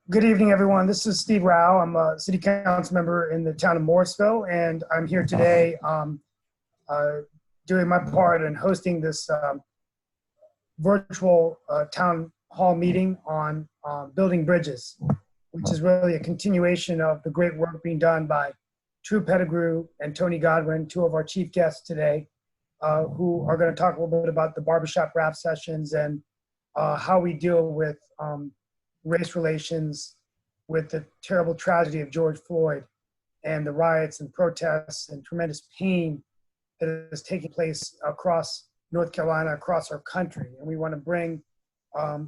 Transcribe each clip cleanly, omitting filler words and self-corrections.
Good evening, everyone. This is Steve Rao. I'm a city council member in the town of Morrisville, and I'm here today uh, doing my part in hosting this virtual town hall meeting on building bridges, which is really a continuation of the great work being done by Tru Pettigrew and Tony Godwin, two of our chief guests today, who are going to talk a little bit about the barbershop rap sessions and how we deal with race relations with the terrible tragedy of George Floyd and the riots and protests and tremendous pain that is taking place across North Carolina, across our country. And we want to bring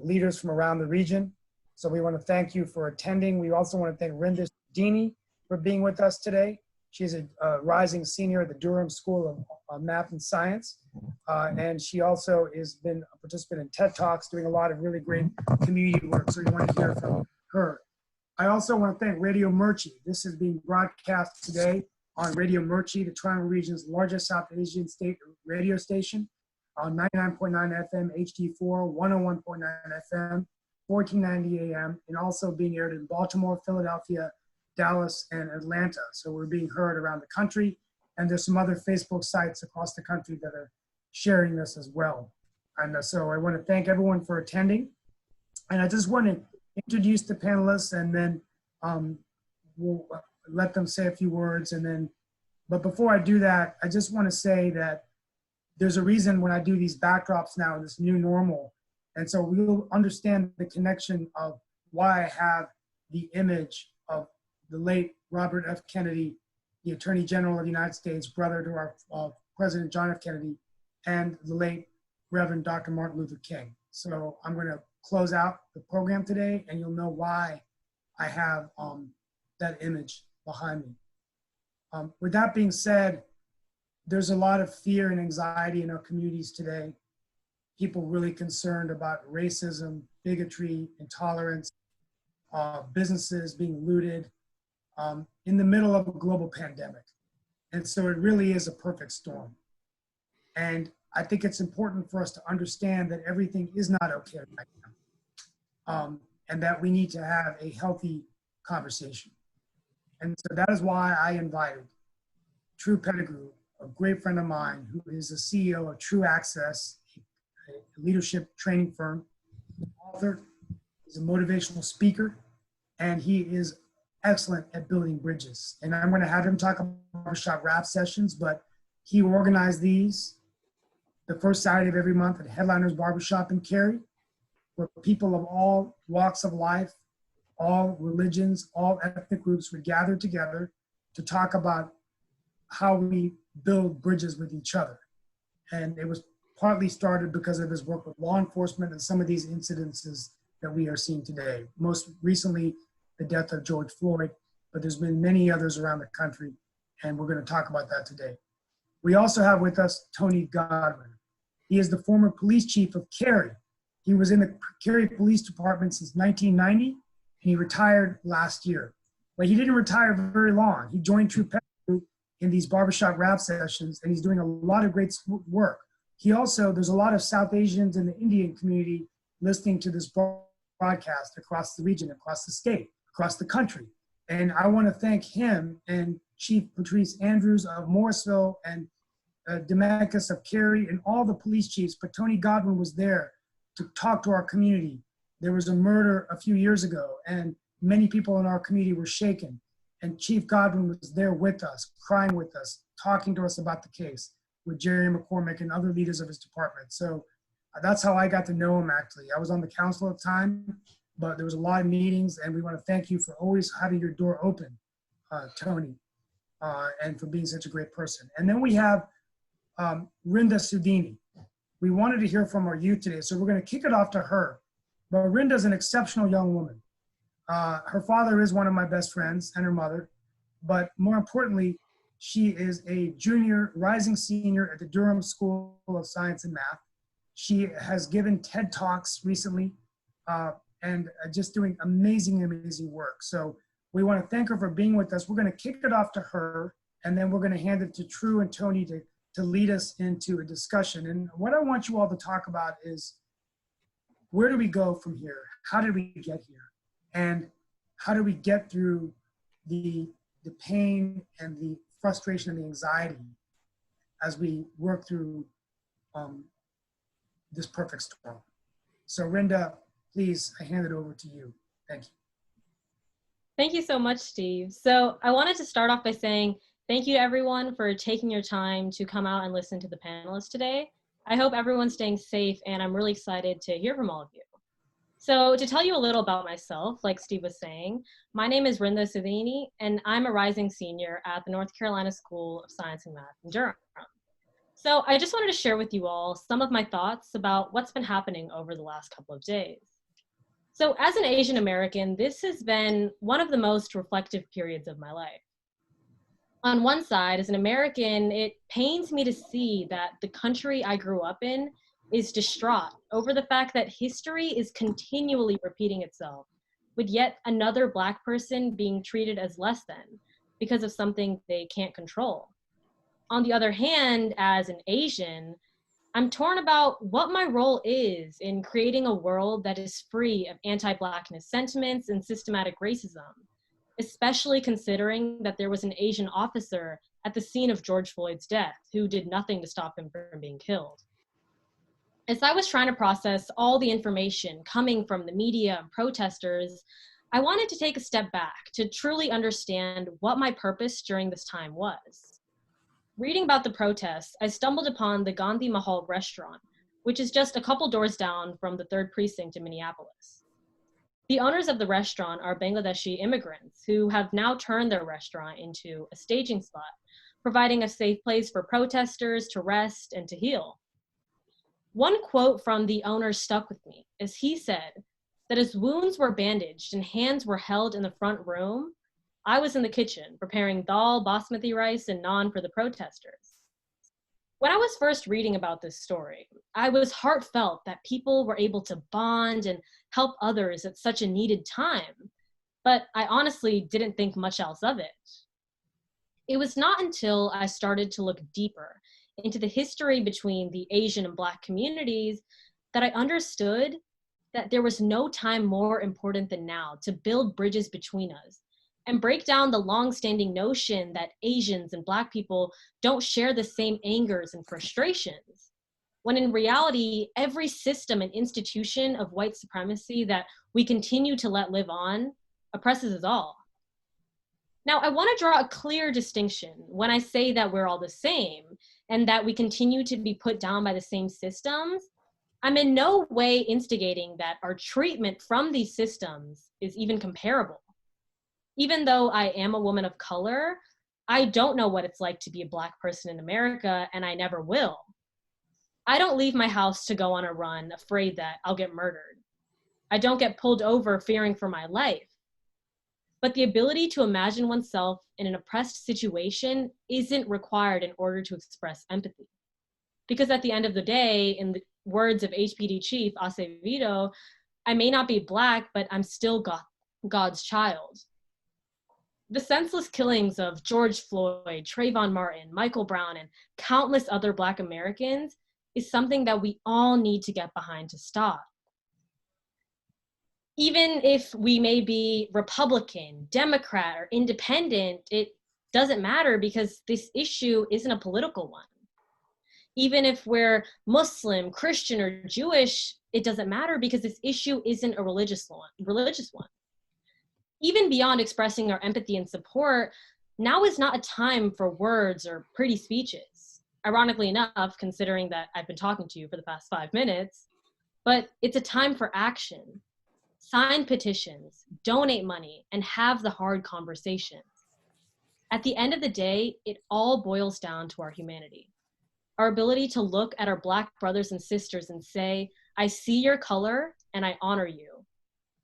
leaders from around the region. So we want to thank you for attending. We also want to thank Rinda Sudhini for being with us today. She's a rising senior at the Durham School of Math and Science. And she also has been a participant in TED Talks, doing a lot of really great community work. So we want to hear from her. I also want to thank Radio Murchie. This is being broadcast today on Radio Murchie, the Triangle Region's largest South Asian state radio station, on 99.9 FM HD4, 101.9 FM, 1490 AM, and also being aired in Baltimore, Philadelphia, Dallas, and Atlanta. So we're being heard around the country. And there's some other Facebook sites across the country that are sharing this as well. And so I want to thank everyone for attending. And I just want to introduce the panelists, and then we'll let them say a few words. But before I do that, I just want to say that there's a reason when I do these backdrops now, this new normal. And so we'll understand the connection of why I have the image of the late Robert F. Kennedy, the Attorney General of the United States, brother to our President John F. Kennedy, and the late Reverend Dr. Martin Luther King. So I'm going to close out the program today, and you'll know why I have that image behind me. With that being said, there's a lot of fear and anxiety in our communities today. People really concerned about racism, bigotry, intolerance, businesses being looted in the middle of a global pandemic. And so it really is a perfect storm. And I think it's important for us to understand that everything is not okay right now, and that we need to have a healthy conversation. And so that is why I invited Tru Pettigrew, a great friend of mine who is the CEO of True Access, a leadership training firm, author, he's a motivational speaker, and he is excellent at building bridges. And I'm going to have him talk about barbershop rap sessions, but he organized these the first Saturday of every month at Headliners Barbershop in Cary, where people of all walks of life, all religions, all ethnic groups would gather together to talk about how we build bridges with each other. And it was partly started because of his work with law enforcement and some of these incidences that we are seeing today. Most recently, the death of George Floyd, but there's been many others around the country, and we're going to talk about that today. We also have with us Tony Godwin. He is the former police chief of Cary. He was in the Cary Police Department since 1990, and he retired last year. But he didn't retire very long. He joined Tru Pettigrew in these barbershop rap sessions, and he's doing a lot of great work. He also, there's a lot of South Asians in the Indian community listening to this broadcast across the region, across the state, across the country. And I want to thank him and Chief Patrice Andrews of Morrisville and Demacus of Cary and all the police chiefs, but Tony Godwin was there to talk to our community. There was a murder a few years ago, and many people in our community were shaken. And Chief Godwin was there with us, crying with us, talking to us about the case with Jerry McCormick and other leaders of his department. So that's how I got to know him, actually. I was on the council at the time, but there was a lot of meetings, and we want to thank you for always having your door open, Tony, and for being such a great person. And then we have Rinda Sudhini. We wanted to hear from our youth today, so we're going to kick it off to her. But Rinda's an exceptional young woman. Her father is one of my best friends, and her mother, but more importantly, she is a junior rising senior at the Durham School of Science and Math. She has given TED Talks recently and just doing amazing, amazing work. So we want to thank her for being with us. We're going to kick it off to her, and then we're going to hand it to Tru and Tony to lead us into a discussion. And what I want you all to talk about is, where do we go from here? How did we get here? And how do we get through the pain and the frustration and the anxiety as we work through this perfect storm. So Rinda, please, I hand it over to you. Thank you. Thank you so much, Steve. So I wanted to start off by saying thank you to everyone for taking your time to come out and listen to the panelists today. I hope everyone's staying safe, and I'm really excited to hear from all of you. So to tell you a little about myself, like Steve was saying, my name is Rinda Sudhini, and I'm a rising senior at the North Carolina School of Science and Math in Durham. So I just wanted to share with you all some of my thoughts about what's been happening over the last couple of days. So as an Asian American, this has been one of the most reflective periods of my life. On one side, as an American, it pains me to see that the country I grew up in is distraught over the fact that history is continually repeating itself, with yet another Black person being treated as less than because of something they can't control. On the other hand, as an Asian, I'm torn about what my role is in creating a world that is free of anti-Blackness sentiments and systematic racism, especially considering that there was an Asian officer at the scene of George Floyd's death who did nothing to stop him from being killed. As I was trying to process all the information coming from the media and protesters, I wanted to take a step back to truly understand what my purpose during this time was. Reading about the protests, I stumbled upon the Gandhi Mahal restaurant, which is just a couple doors down from the 3rd Precinct in Minneapolis. The owners of the restaurant are Bangladeshi immigrants who have now turned their restaurant into a staging spot, providing a safe place for protesters to rest and to heal. One quote from the owner stuck with me, as he said that as wounds were bandaged and hands were held in the front room, I was in the kitchen preparing dal, basmati rice, and naan for the protesters. When I was first reading about this story, I was heartfelt that people were able to bond and help others at such a needed time, but I honestly didn't think much else of it. It was not until I started to look deeper into the history between the Asian and Black communities that I understood that there was no time more important than now to build bridges between us and break down the long-standing notion that Asians and Black people don't share the same angers and frustrations, when in reality, every system and institution of white supremacy that we continue to let live on oppresses us all. Now, I want to draw a clear distinction when I say that we're all the same and that we continue to be put down by the same systems. I'm in no way instigating that our treatment from these systems is even comparable. Even though I am a woman of color, I don't know what it's like to be a Black person in America, and I never will. I don't leave my house to go on a run afraid that I'll get murdered. I don't get pulled over fearing for my life. But the ability to imagine oneself in an oppressed situation isn't required in order to express empathy. Because at the end of the day, in the words of HPD Chief Acevedo, I may not be Black, but I'm still God's child. The senseless killings of George Floyd, Trayvon Martin, Michael Brown, and countless other Black Americans is something that we all need to get behind to stop. Even if we may be Republican, Democrat, or independent, it doesn't matter because this issue isn't a political one. Even if we're Muslim, Christian, or Jewish, it doesn't matter because this issue isn't a religious one. Even beyond expressing our empathy and support, now is not a time for words or pretty speeches. Ironically enough, considering that I've been talking to you for the past 5 minutes, but it's a time for action. Sign petitions, donate money, and have the hard conversations. At the end of the day, it all boils down to our humanity. Our ability to look at our Black brothers and sisters and say, I see your color and I honor you.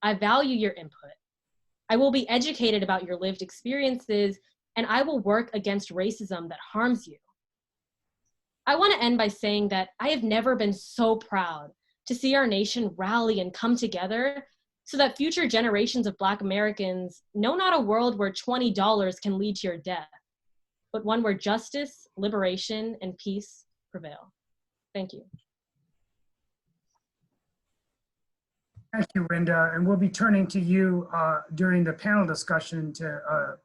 I value your input. I will be educated about your lived experiences, and I will work against racism that harms you. I want to end by saying that I have never been so proud to see our nation rally and come together so that future generations of Black Americans know not a world where $20 can lead to your death, but one where justice, liberation, and peace prevail. Thank you. Thank you, Rinda. And we'll be turning to you during the panel discussion to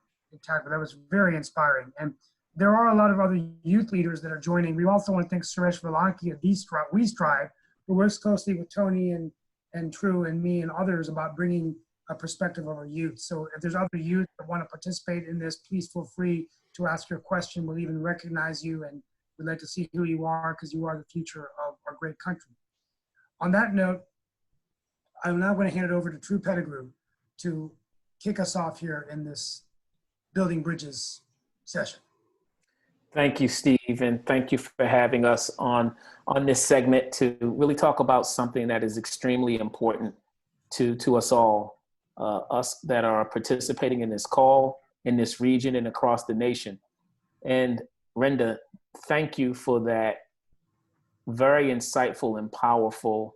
tackle. That was very inspiring. And there are a lot of other youth leaders that are joining. We also want to thank Suresh Valanki of We Strive, who works closely with Tony and Tru and me and others about bringing a perspective of our youth. So if there's other youth that want to participate in this, please feel free to ask your question. We'll even recognize you, and we'd like to see who you are, because you are the future of our great country. On that note, I'm now going to hand it over to Tru Pettigrew to kick us off here in this Building Bridges session. Thank you, Steve, and thank you for having us on this segment to really talk about something that is extremely important to us all, us that are participating in this call, in this region, and across the nation. And Rinda, thank you for that very insightful and powerful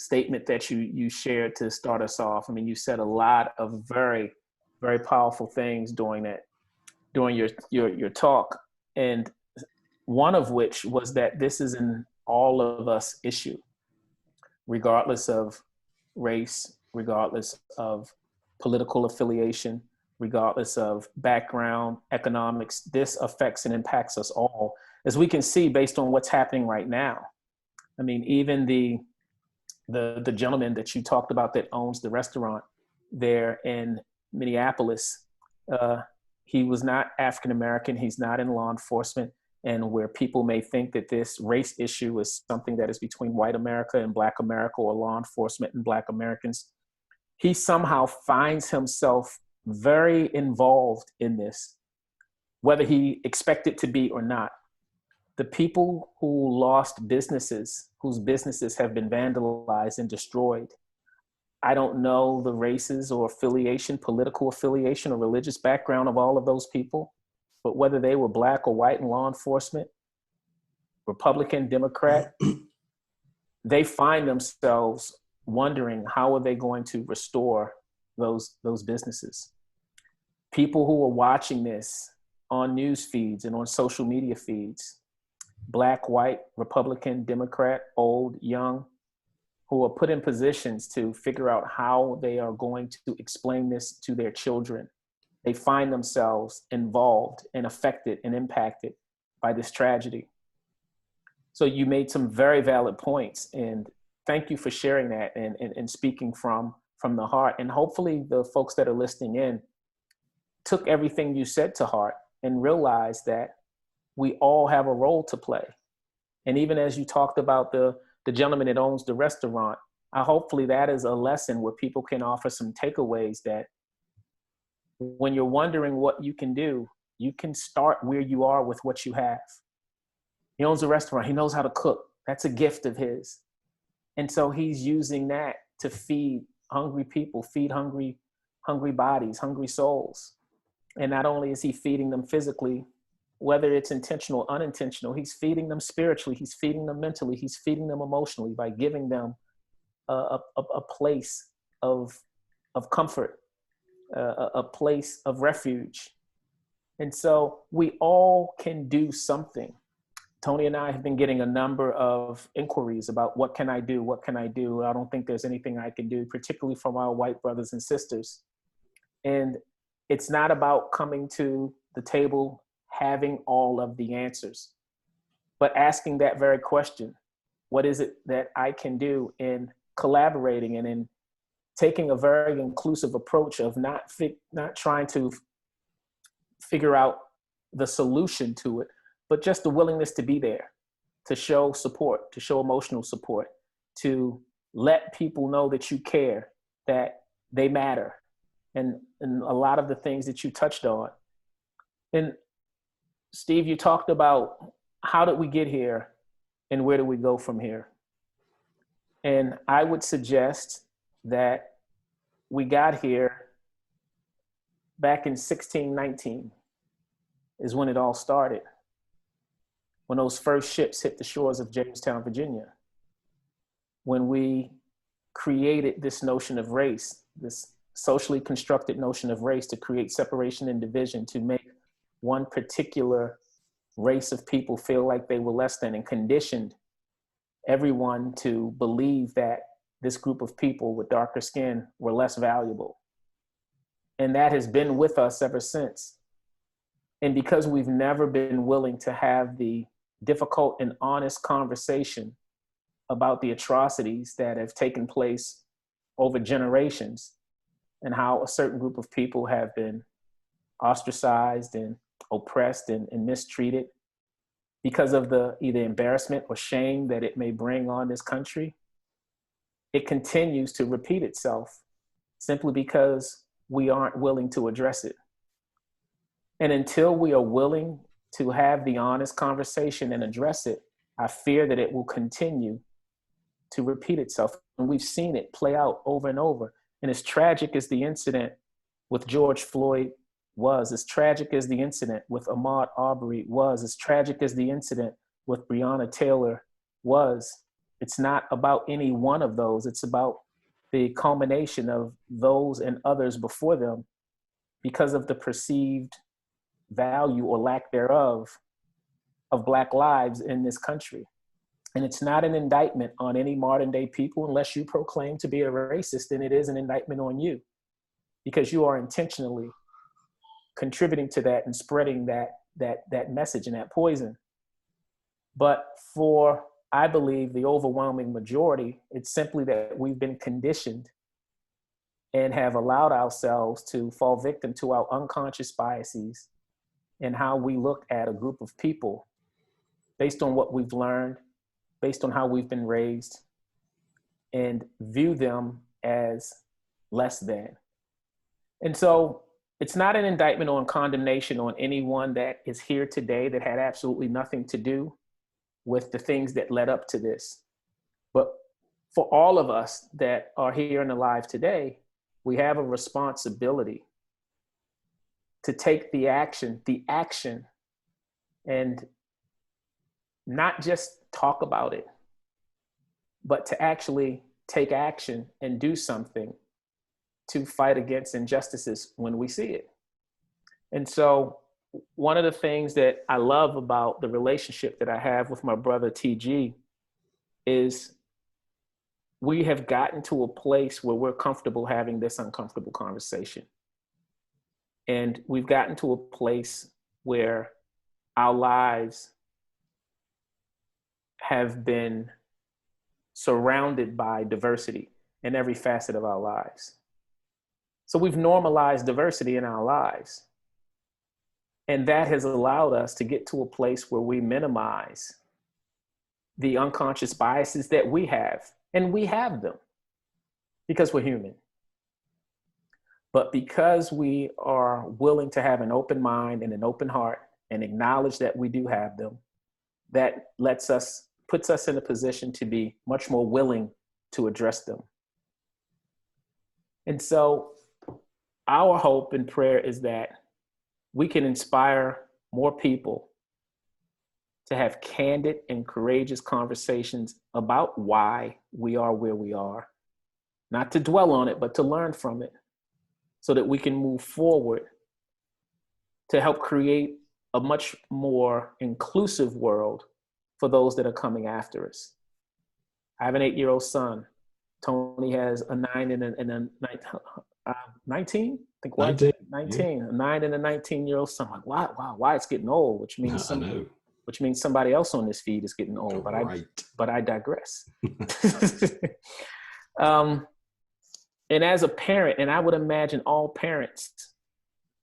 statement that you shared to start us off. I mean, you said a lot of very, very powerful things during your talk, and one of which was that this is an all of us issue, regardless of race, regardless of political affiliation, regardless of background, economics. This affects and impacts us all, as we can see based on what's happening right now. I mean, even the gentleman that you talked about that owns the restaurant there in Minneapolis, he was not African-American, he's not in law enforcement, and where people may think that this race issue is something that is between white America and Black America, or law enforcement and Black Americans, he somehow finds himself very involved in this, whether he expected to be or not. The people who lost businesses, whose businesses have been vandalized and destroyed, I don't know the races or affiliation, political affiliation or religious background of all of those people, but whether they were Black or white in law enforcement, Republican, Democrat, they find themselves wondering how are they going to restore those businesses. People who are watching this on news feeds and on social media feeds, Black, white, Republican, Democrat, old, young, who are put in positions to figure out how they are going to explain this to their children. They find themselves involved and affected and impacted by this tragedy. So you made some very valid points, and thank you for sharing that and speaking from the heart. And hopefully the folks that are listening in took everything you said to heart and realized that we all have a role to play. And even as you talked about the gentleman that owns the restaurant, hopefully that is a lesson where people can offer some takeaways that when you're wondering what you can do, you can start where you are with what you have. He owns a restaurant, he knows how to cook. That's a gift of his. And so he's using that to feed hungry people, feed hungry bodies, hungry souls. And not only is he feeding them physically, whether it's intentional or unintentional, he's feeding them spiritually, he's feeding them mentally, he's feeding them emotionally by giving them a place of comfort, a place of refuge. And so we all can do something. Tony and I have been getting a number of inquiries about what can I do? What can I do? I don't think there's anything I can do, particularly from our white brothers and sisters. And it's not about coming to the table having all of the answers, but asking that very question, what is it that I can do, in collaborating and in taking a very inclusive approach of not trying to figure out the solution to it, but just the willingness to be there, to show support, to show emotional support, to let people know that you care, that they matter, and a lot of the things that you touched on. And Steve, you talked about how did we get here and where do we go from here? And I would suggest that we got here back in 1619 is when it all started, when those first ships hit the shores of Jamestown, Virginia, when we created this notion of race, this socially constructed notion of race to create separation and division, to make one particular race of people feel like they were less than, and conditioned everyone to believe that this group of people with darker skin were less valuable. And that has been with us ever since. And because we've never been willing to have the difficult and honest conversation about the atrocities that have taken place over generations and how a certain group of people have been ostracized and oppressed and mistreated because of the either embarrassment or shame that it may bring on this country, it continues to repeat itself simply because we aren't willing to address it. And until we are willing to have the honest conversation and address it, I fear that it will continue to repeat itself. And we've seen it play out over and over. And as tragic as the incident with George Floyd was, as tragic as the incident with Ahmaud Arbery was, as tragic as the incident with Breonna Taylor was, it's not about any one of those. It's about the culmination of those and others before them because of the perceived value or lack thereof of Black lives in this country. And it's not an indictment on any modern day people unless you proclaim to be a racist, and it is an indictment on you because you are intentionally contributing to that and spreading that message and that poison. But for, I believe, the overwhelming majority, it's simply that we've been conditioned and have allowed ourselves to fall victim to our unconscious biases and how we look at a group of people based on what we've learned, based on how we've been raised, and view them as less than. And so it's not an indictment on condemnation on anyone that is here today that had absolutely nothing to do with the things that led up to this. But for all of us that are here and alive today, we have a responsibility to take the action, and not just talk about it, but to actually take action and do something to fight against injustices when we see it. And so one of the things that I love about the relationship that I have with my brother TG is we have gotten to a place where we're comfortable having this uncomfortable conversation. And we've gotten to a place where our lives have been surrounded by diversity in every facet of our lives. So we've normalized diversity in our lives. And that has allowed us to get to a place where we minimize the unconscious biases that we have. And we have them because we're human. But because we are willing to have an open mind and an open heart and acknowledge that we do have them, that puts us in a position to be much more willing to address them. And so our hope and prayer is that we can inspire more people to have candid and courageous conversations about why we are where we are, not to dwell on it, but to learn from it so that we can move forward to help create a much more inclusive world for those that are coming after us. I have an 8-year-old son. Tony has a 9 and a 19? I think what? 19. Yeah. A 9 and a 19-year-old son. I'm like, why it's getting old, which means somebody else on this feed is getting old, but I digress. And as a parent, and I would imagine all parents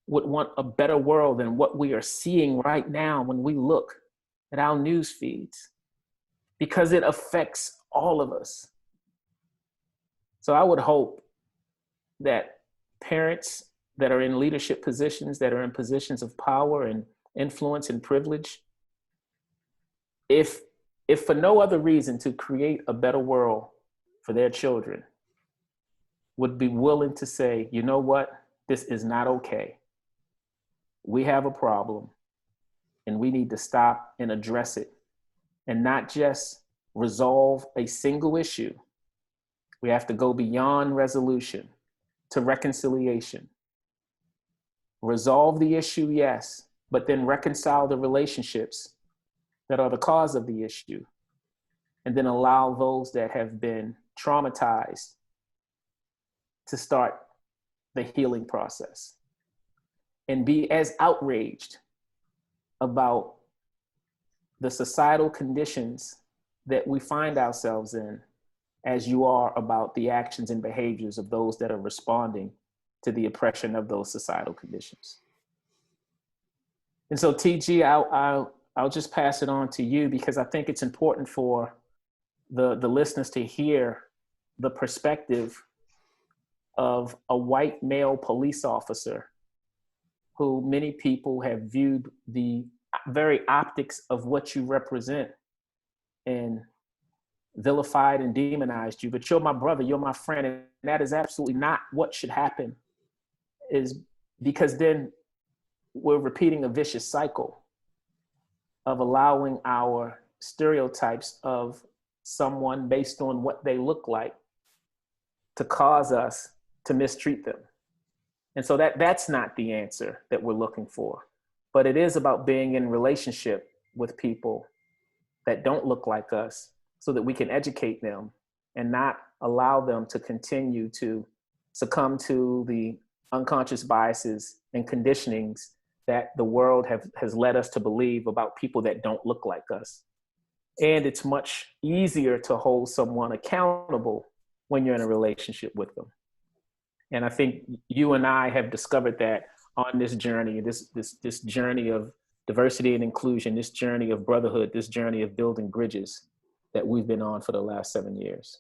would want a better world than what we are seeing right now when we look at our news feeds, because it affects all of us. So I would hope that parents that are in leadership positions, that are in positions of power and influence and privilege, if for no other reason to create a better world for their children, would be willing to say, you know what, this is not okay. We have a problem and we need to stop and address it and not just resolve a single issue. We have to go beyond resolution to reconciliation. Resolve the issue, yes, but then reconcile the relationships that are the cause of the issue, and then allow those that have been traumatized to start the healing process and be as outraged about the societal conditions that we find ourselves in as you are about the actions and behaviors of those that are responding to the oppression of those societal conditions. And so TG, I'll just pass it on to you, because I think it's important for the listeners to hear the perspective of a white male police officer who many people have viewed the very optics of what you represent and vilified and demonized you. But you're my brother, you're my friend, and that is absolutely not what should happen, is because then we're repeating a vicious cycle of allowing our stereotypes of someone based on what they look like to cause us to mistreat them. And so that's not the answer that we're looking for. But it is about being in relationship with people that don't look like us so that we can educate them and not allow them to continue to succumb to the unconscious biases and conditionings that the world has led us to believe about people that don't look like us. And it's much easier to hold someone accountable when you're in a relationship with them. And I think you and I have discovered that on this journey, this journey of diversity and inclusion, this journey of brotherhood, this journey of building bridges that we've been on for the last 7 years.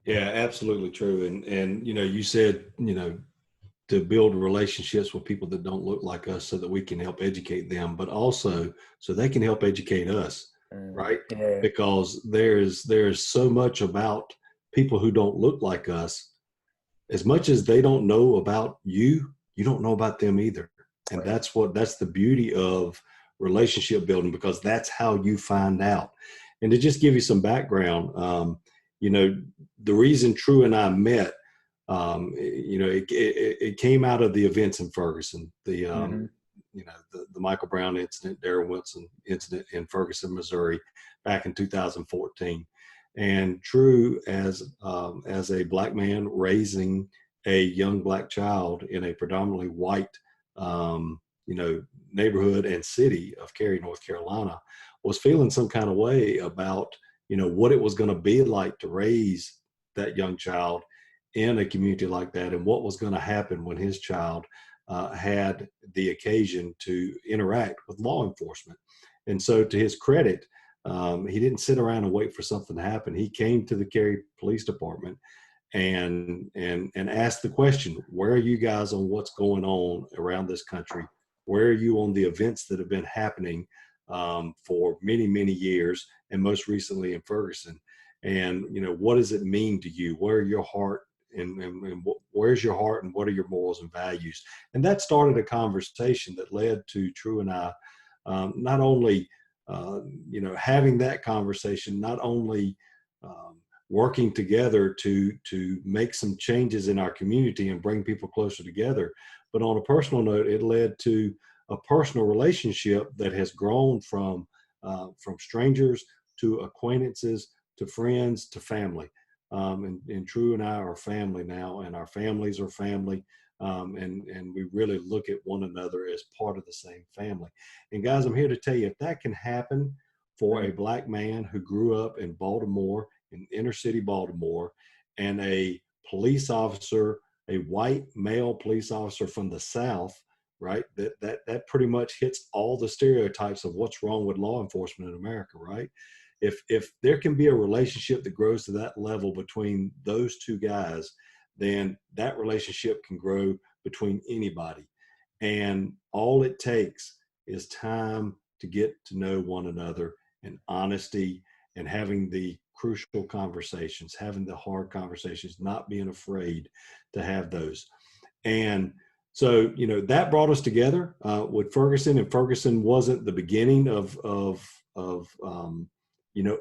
Yeah, absolutely true. And you said, to build relationships with people that don't look like us so that we can help educate them, but also so they can help educate us, right? Yeah. Because there's so much about people who don't look like us. As much as they don't know about you, you don't know about them either. And Right. that's the beauty of relationship building, because that's how you find out. And to just give you some background, the reason Tru and I met, it came out of the events in Ferguson, the Michael Brown incident, Darrell Wilson incident in Ferguson, Missouri, back in 2014. And Tru, as a Black man raising a young Black child in a predominantly white, neighborhood and city of Cary, North Carolina, was feeling some kind of way about, what it was going to be like to raise that young child in a community like that, and what was going to happen when his child had the occasion to interact with law enforcement. And so, to his credit, he didn't sit around and wait for something to happen. He came to the Cary Police Department and asked the question, where are you guys on what's going on around this country? Where are you on the events that have been happening for many, many years, and most recently in Ferguson? And, what does it mean to you? Where are your heart and where's your heart, and what are your morals and values? And that started a conversation that led to Tru and I not only having that conversation, not only working together to make some changes in our community and bring people closer together, but on a personal note, it led to a personal relationship that has grown from strangers to acquaintances to friends to family. And Tru and I are family now, and our families are family. And we really look at one another as part of the same family. And guys, I'm here to tell you, if that can happen for a Black man who grew up in Baltimore, in inner city Baltimore, and a police officer, a white male police officer from the South, right? That pretty much hits all the stereotypes of what's wrong with law enforcement in America, right? If there can be a relationship that grows to that level between those two guys, then that relationship can grow between anybody. And all it takes is time to get to know one another, and honesty, and having the crucial conversations, having the hard conversations, not being afraid to have those. And so, that brought us together with Ferguson, and Ferguson wasn't the beginning of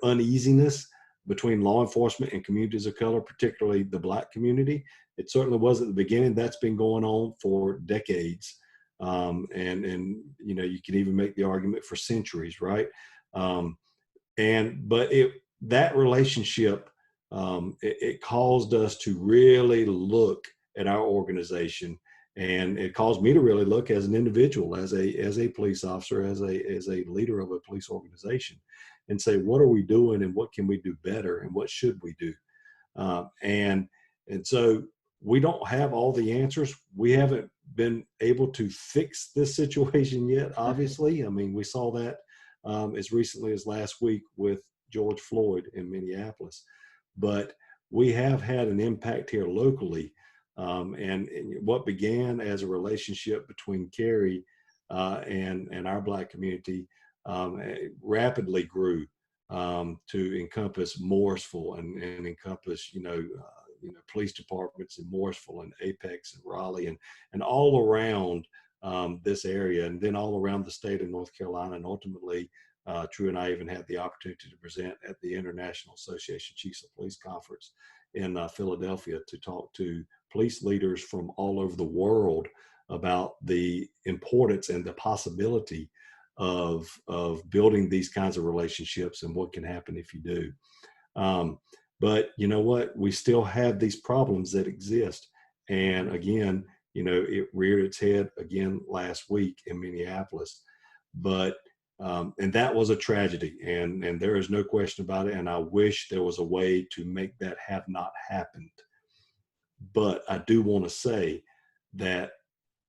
uneasiness between law enforcement and communities of color, particularly the Black community. It certainly wasn't the beginning. That's been going on for decades. And you can even make the argument for centuries, right? But that relationship it caused us to really look at our organization, and it caused me to really look as an individual, as a police officer, as a leader of a police organization, and say, what are we doing, and what can we do better, and what should we do? And so we don't have all the answers. We haven't been able to fix this situation yet, obviously. I mean, we saw that as recently as last week with George Floyd in Minneapolis. But we have had an impact here locally. And what began as a relationship between Cary and our Black community rapidly grew to encompass Morrisville and encompass, police departments in Morrisville and Apex and Raleigh and all around this area, and then all around the state of North Carolina. And ultimately, Tru and I even had the opportunity to present at the International Association Chiefs of Police Conference in Philadelphia to talk to police leaders from all over the world about the importance and the possibility of building these kinds of relationships and what can happen if you do. But you know what? We still have these problems that exist. And again, it reared its head again last week in Minneapolis. But and that was a tragedy, and there is no question about it. And I wish there was a way to make that have not happened. But I do want to say that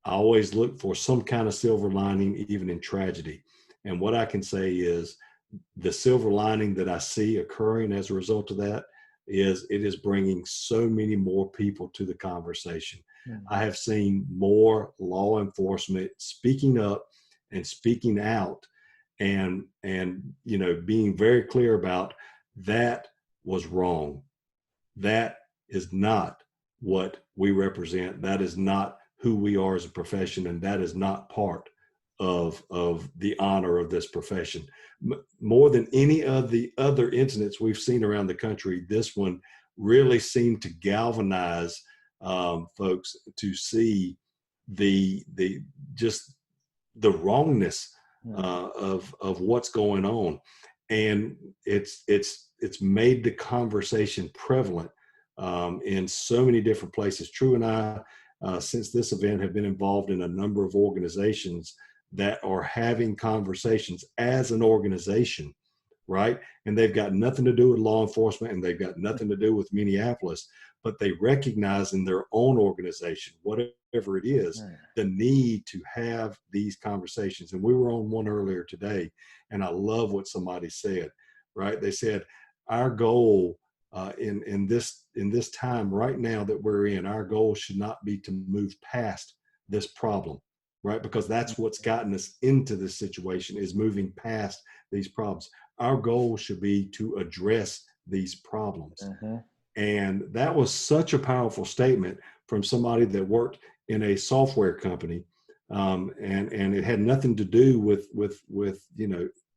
I always look for some kind of silver lining, even in tragedy. And what I can say is the silver lining that I see occurring as a result of that is it is bringing so many more people to the conversation. I have seen more law enforcement speaking up and speaking out and being very clear about that was wrong. That is not what we represent. That is not who we are as a profession, and that is not part of the honor of this profession. More than any of the other incidents we've seen around the country, this one really seemed to galvanize folks to see the wrongness of what's going on, and it's made the conversation prevalent in so many different places. Tru and I, since this event, have been involved in a number of organizations that are having conversations as an organization, right? And they've got nothing to do with law enforcement, and they've got nothing to do with Minneapolis, but they recognize in their own organization, whatever it is, the need to have these conversations. And we were on one earlier today, and I love what somebody said, right? They said, our goal in this time right now that we're in, our goal should not be to move past this problem, right? Because that's what's gotten us into this situation, is moving past these problems. Our goal should be to address these problems. And that was such a powerful statement from somebody that worked in a software company, and it had nothing to do with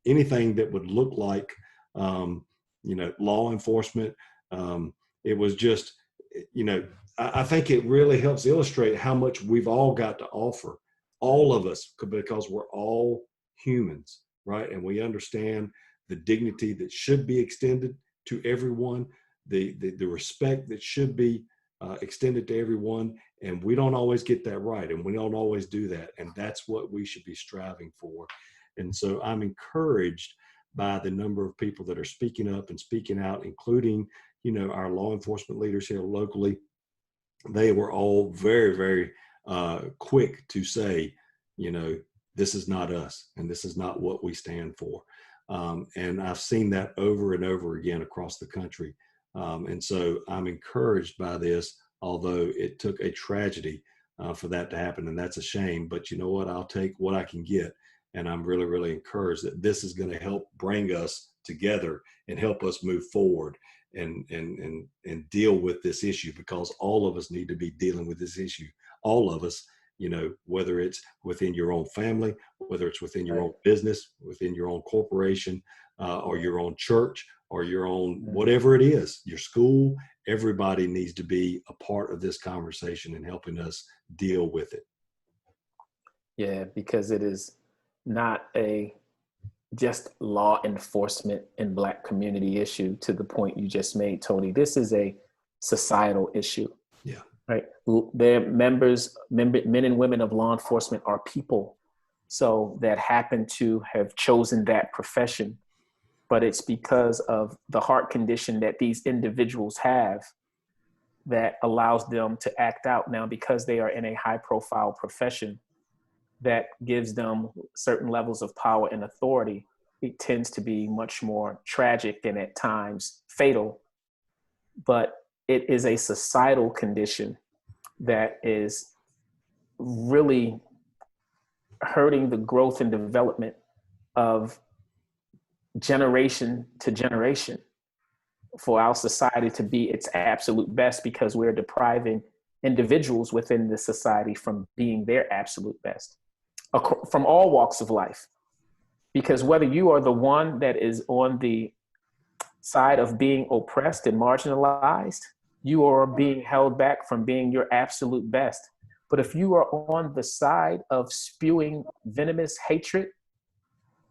anything that would look like law enforcement. It was just, I think it really helps illustrate how much we've all got to offer, all of us, because we're all humans, right? And we understand the dignity that should be extended to everyone, the respect that should be extended to everyone. And we don't always get that right, and we don't always do that. And that's what we should be striving for. And so I'm encouraged by the number of people that are speaking up and speaking out, including, our law enforcement leaders here locally. They were all very, very quick to say, this is not us, and this is not what we stand for. And I've seen that over and over again across the country. And so I'm encouraged by this, although it took a tragedy for that to happen, and that's a shame. But you know what? I'll take what I can get. And I'm really, really encouraged that this is going to help bring us together and help us move forward and deal with this issue, because all of us need to be dealing with this issue. All of us, whether it's within your own family, whether it's within your own business, within your own corporation, or your own church, or your own, whatever it is, your school, everybody needs to be a part of this conversation and helping us deal with it. Yeah, because it is not a just law enforcement and Black community issue to the point you just made, Tony. This is a societal issue. Yeah. Right. They're men and women of law enforcement are people. So that happen to have chosen that profession, but it's because of the heart condition that these individuals have that allows them to act out. Now, because they are in a high profile profession that gives them certain levels of power and authority, it tends to be much more tragic and at times fatal. But it is a societal condition that is really hurting the growth and development of generation to generation for our society to be its absolute best, because we're depriving individuals within the society from being their absolute best from all walks of life. Because whether you are the one that is on the side of being oppressed and marginalized, you are being held back from being your absolute best. But if you are on the side of spewing venomous hatred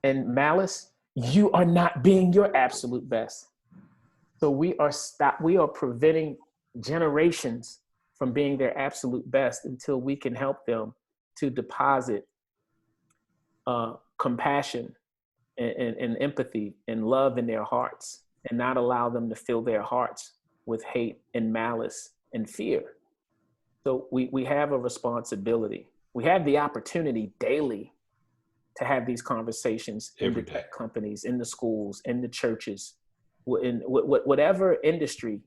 and malice, you are not being your absolute best. So we are preventing generations from being their absolute best until we can help them to deposit compassion and empathy and love in their hearts, and not allow them to fill their hearts with hate and malice and fear. So we have a responsibility. We have the opportunity daily to have these conversations in the tech companies, in the schools, in the churches, in whatever industry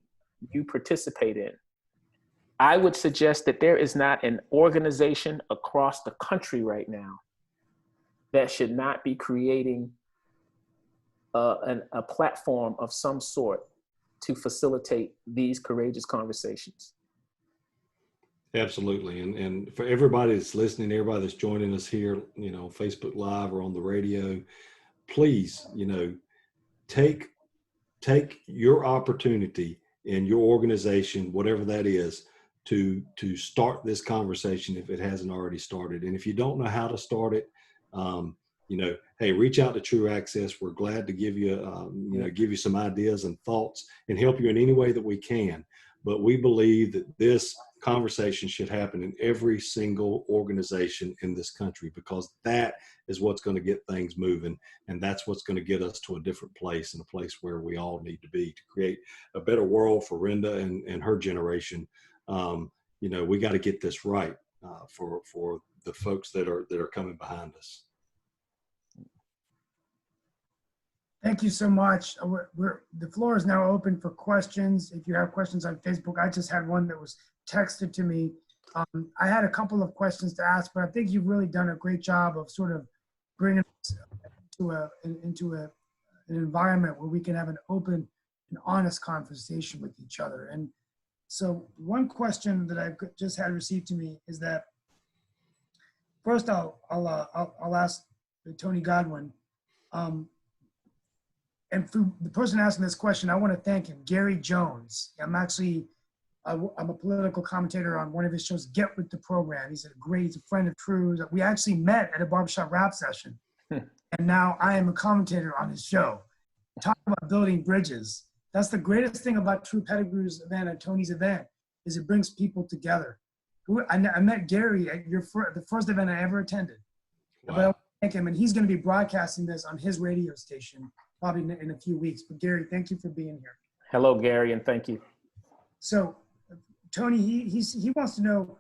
you participate in. I would suggest that there is not an organization across the country right now that should not be creating a platform of some sort to facilitate these courageous conversations. Absolutely. And for everybody that's listening, everybody that's joining us here, Facebook Live or on the radio, please, take your opportunity in your organization, whatever that is, to start this conversation if it hasn't already started. And if you don't know how to start it, hey, reach out to True Access. We're glad to give you some ideas and thoughts and help you in any way that we can. But we believe that this conversation should happen in every single organization in this country, because that is what's going to get things moving. And that's what's going to get us to a different place, and a place where we all need to be to create a better world for Rinda and her generation. We got to get this right for the folks that are coming behind us. Thank you so much. The floor is now open for questions. If you have questions on Facebook, I just had one that was texted to me. I had a couple of questions to ask, but I think you've really done a great job of sort of bringing us into an environment where we can have an open and honest conversation with each other. And so one question that I've just had received to me is that, first I'll ask Tony Godwin, and for the person asking this question, I want to thank him, Gary Jones. I'm a political commentator on one of his shows, Get With the Program. He's a friend of True's. We actually met at a barbershop rap session. And now I am a commentator on his show. Talk about building bridges. That's the greatest thing about Tru Pettigrew's event and Tony's event, is it brings people together. I met Gary at the first event I ever attended. Wow. But I want to thank him, and he's going to be broadcasting this on his radio station probably in a few weeks. But Gary, thank you for being here. Hello, Gary, and thank you. So, Tony, he wants to know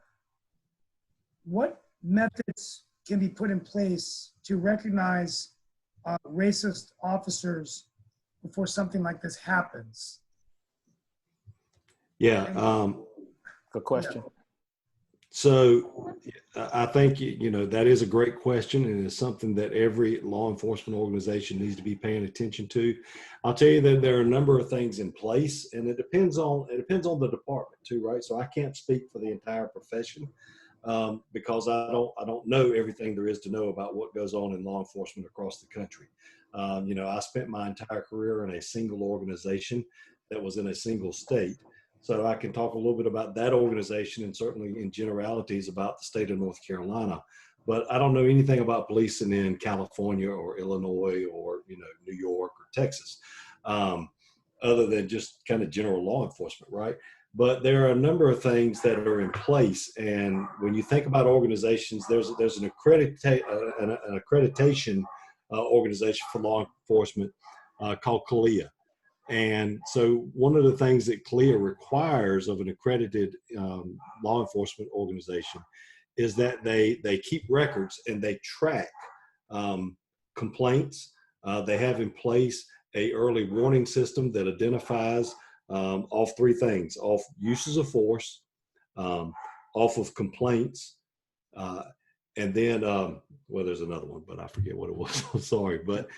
what methods can be put in place to recognize racist officers before something like this happens. Yeah. Good question. Yeah. So I think, that is a great question, and it's something that every law enforcement organization needs to be paying attention to. I'll tell you that there are a number of things in place, and it depends on the department too, right? So I can't speak for the entire profession because I don't know everything there is to know about what goes on in law enforcement across the country. I spent my entire career in a single organization that was in a single state. So I can talk a little bit about that organization, and certainly in generalities about the state of North Carolina. but I don't know anything about policing in California or Illinois or, you know, New York or Texas, other than just kind of general law enforcement, right? But there are a number of things that are in place, and when you think about organizations, there's an accreditation organization for law enforcement called CALEA. And so one of the things that CALEA requires of an accredited law enforcement organization is that they keep records and they track complaints. They have in place a early warning system that identifies all three things: off uses of force, off of complaints, and then well, there's another one, but I forget what it was. I'm sorry, but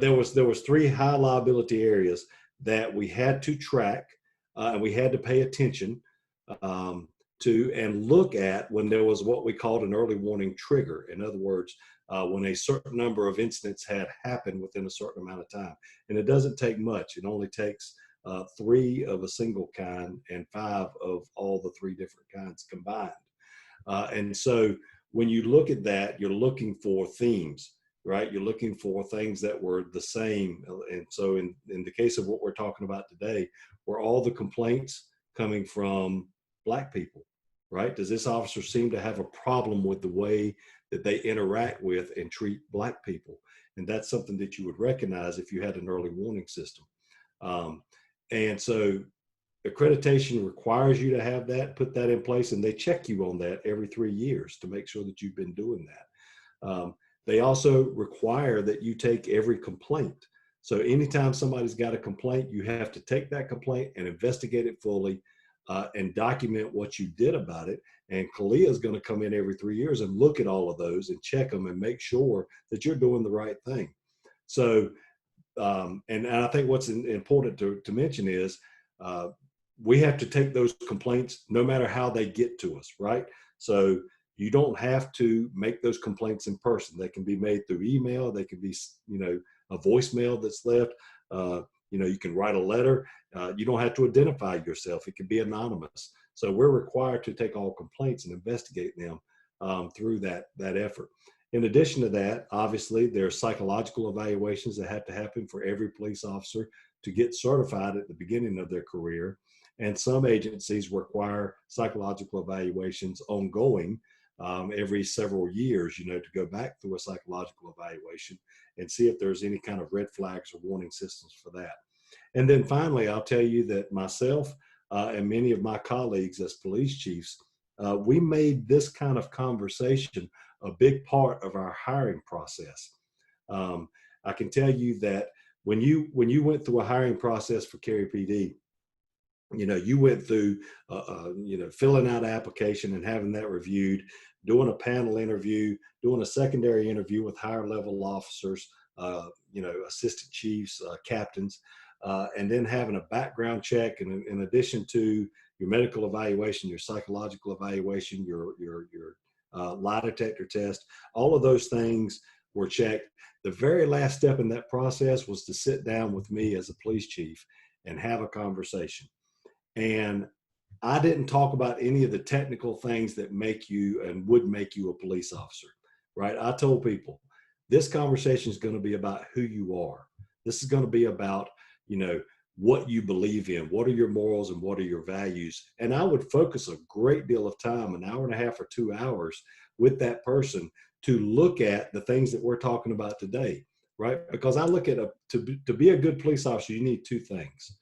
there was three high liability areas that we had to track and we had to pay attention to and look at when there was what we called an early warning trigger. In other words, when a certain number of incidents had happened within a certain amount of time. And it doesn't take much. It only takes 3 of a single kind and 5 of all the 3 different kinds combined. And so when you look at that, you're looking for themes, right? You're looking for things that were the same. And so in the case of what we're talking about today, were all the complaints coming from Black people, right? Does this officer seem to have a problem with the way that they interact with and treat Black people? And that's something that you would recognize if you had an early warning system. And so accreditation requires you to have that, put that in place, and they check you on that every 3 years to make sure that you've been doing that. They also require that you take every complaint. So anytime somebody's got a complaint, you have to take that complaint and investigate it fully and document what you did about it. And CALEA is going to come in every 3 years and look at all of those and check them and make sure that you're doing the right thing. So, and I think what's important to mention is we have to take those complaints no matter how they get to us, right? So you don't have to make those complaints in person. They can be made through email. They can be, you know, a voicemail that's left. You know, you can write a letter. You don't have to identify yourself. It can be anonymous. So we're required to take all complaints and investigate them through that effort. In addition to that, obviously, there are psychological evaluations that have to happen for every police officer to get certified at the beginning of their career. And some agencies require psychological evaluations ongoing every several years, you know, to go back through a psychological evaluation and see if there's any kind of red flags or warning systems for that. And then finally, I'll tell you that myself and many of my colleagues as police chiefs, we made this kind of conversation a big part of our hiring process. I can tell you that when you went through a hiring process for Cary PD, you know, you went through, you know, filling out an application and having that reviewed, doing a panel interview, doing a secondary interview with higher level officers, you know, assistant chiefs, captains, and then having a background check. And in addition to your medical evaluation, your psychological evaluation, your lie detector test, all of those things were checked. The very last step in that process was to sit down with me as a police chief and have a conversation. And I didn't talk about any of the technical things that make you and would make you a police officer, right? I told people, this conversation is going to be about who you are. This is going to be about, you know, what you believe in, what are your morals and what are your values. And I would focus a great deal of time, an hour and a half or 2 hours with that person to look at the things that we're talking about today, right? Because I look at to be a good police officer, you need 2 things.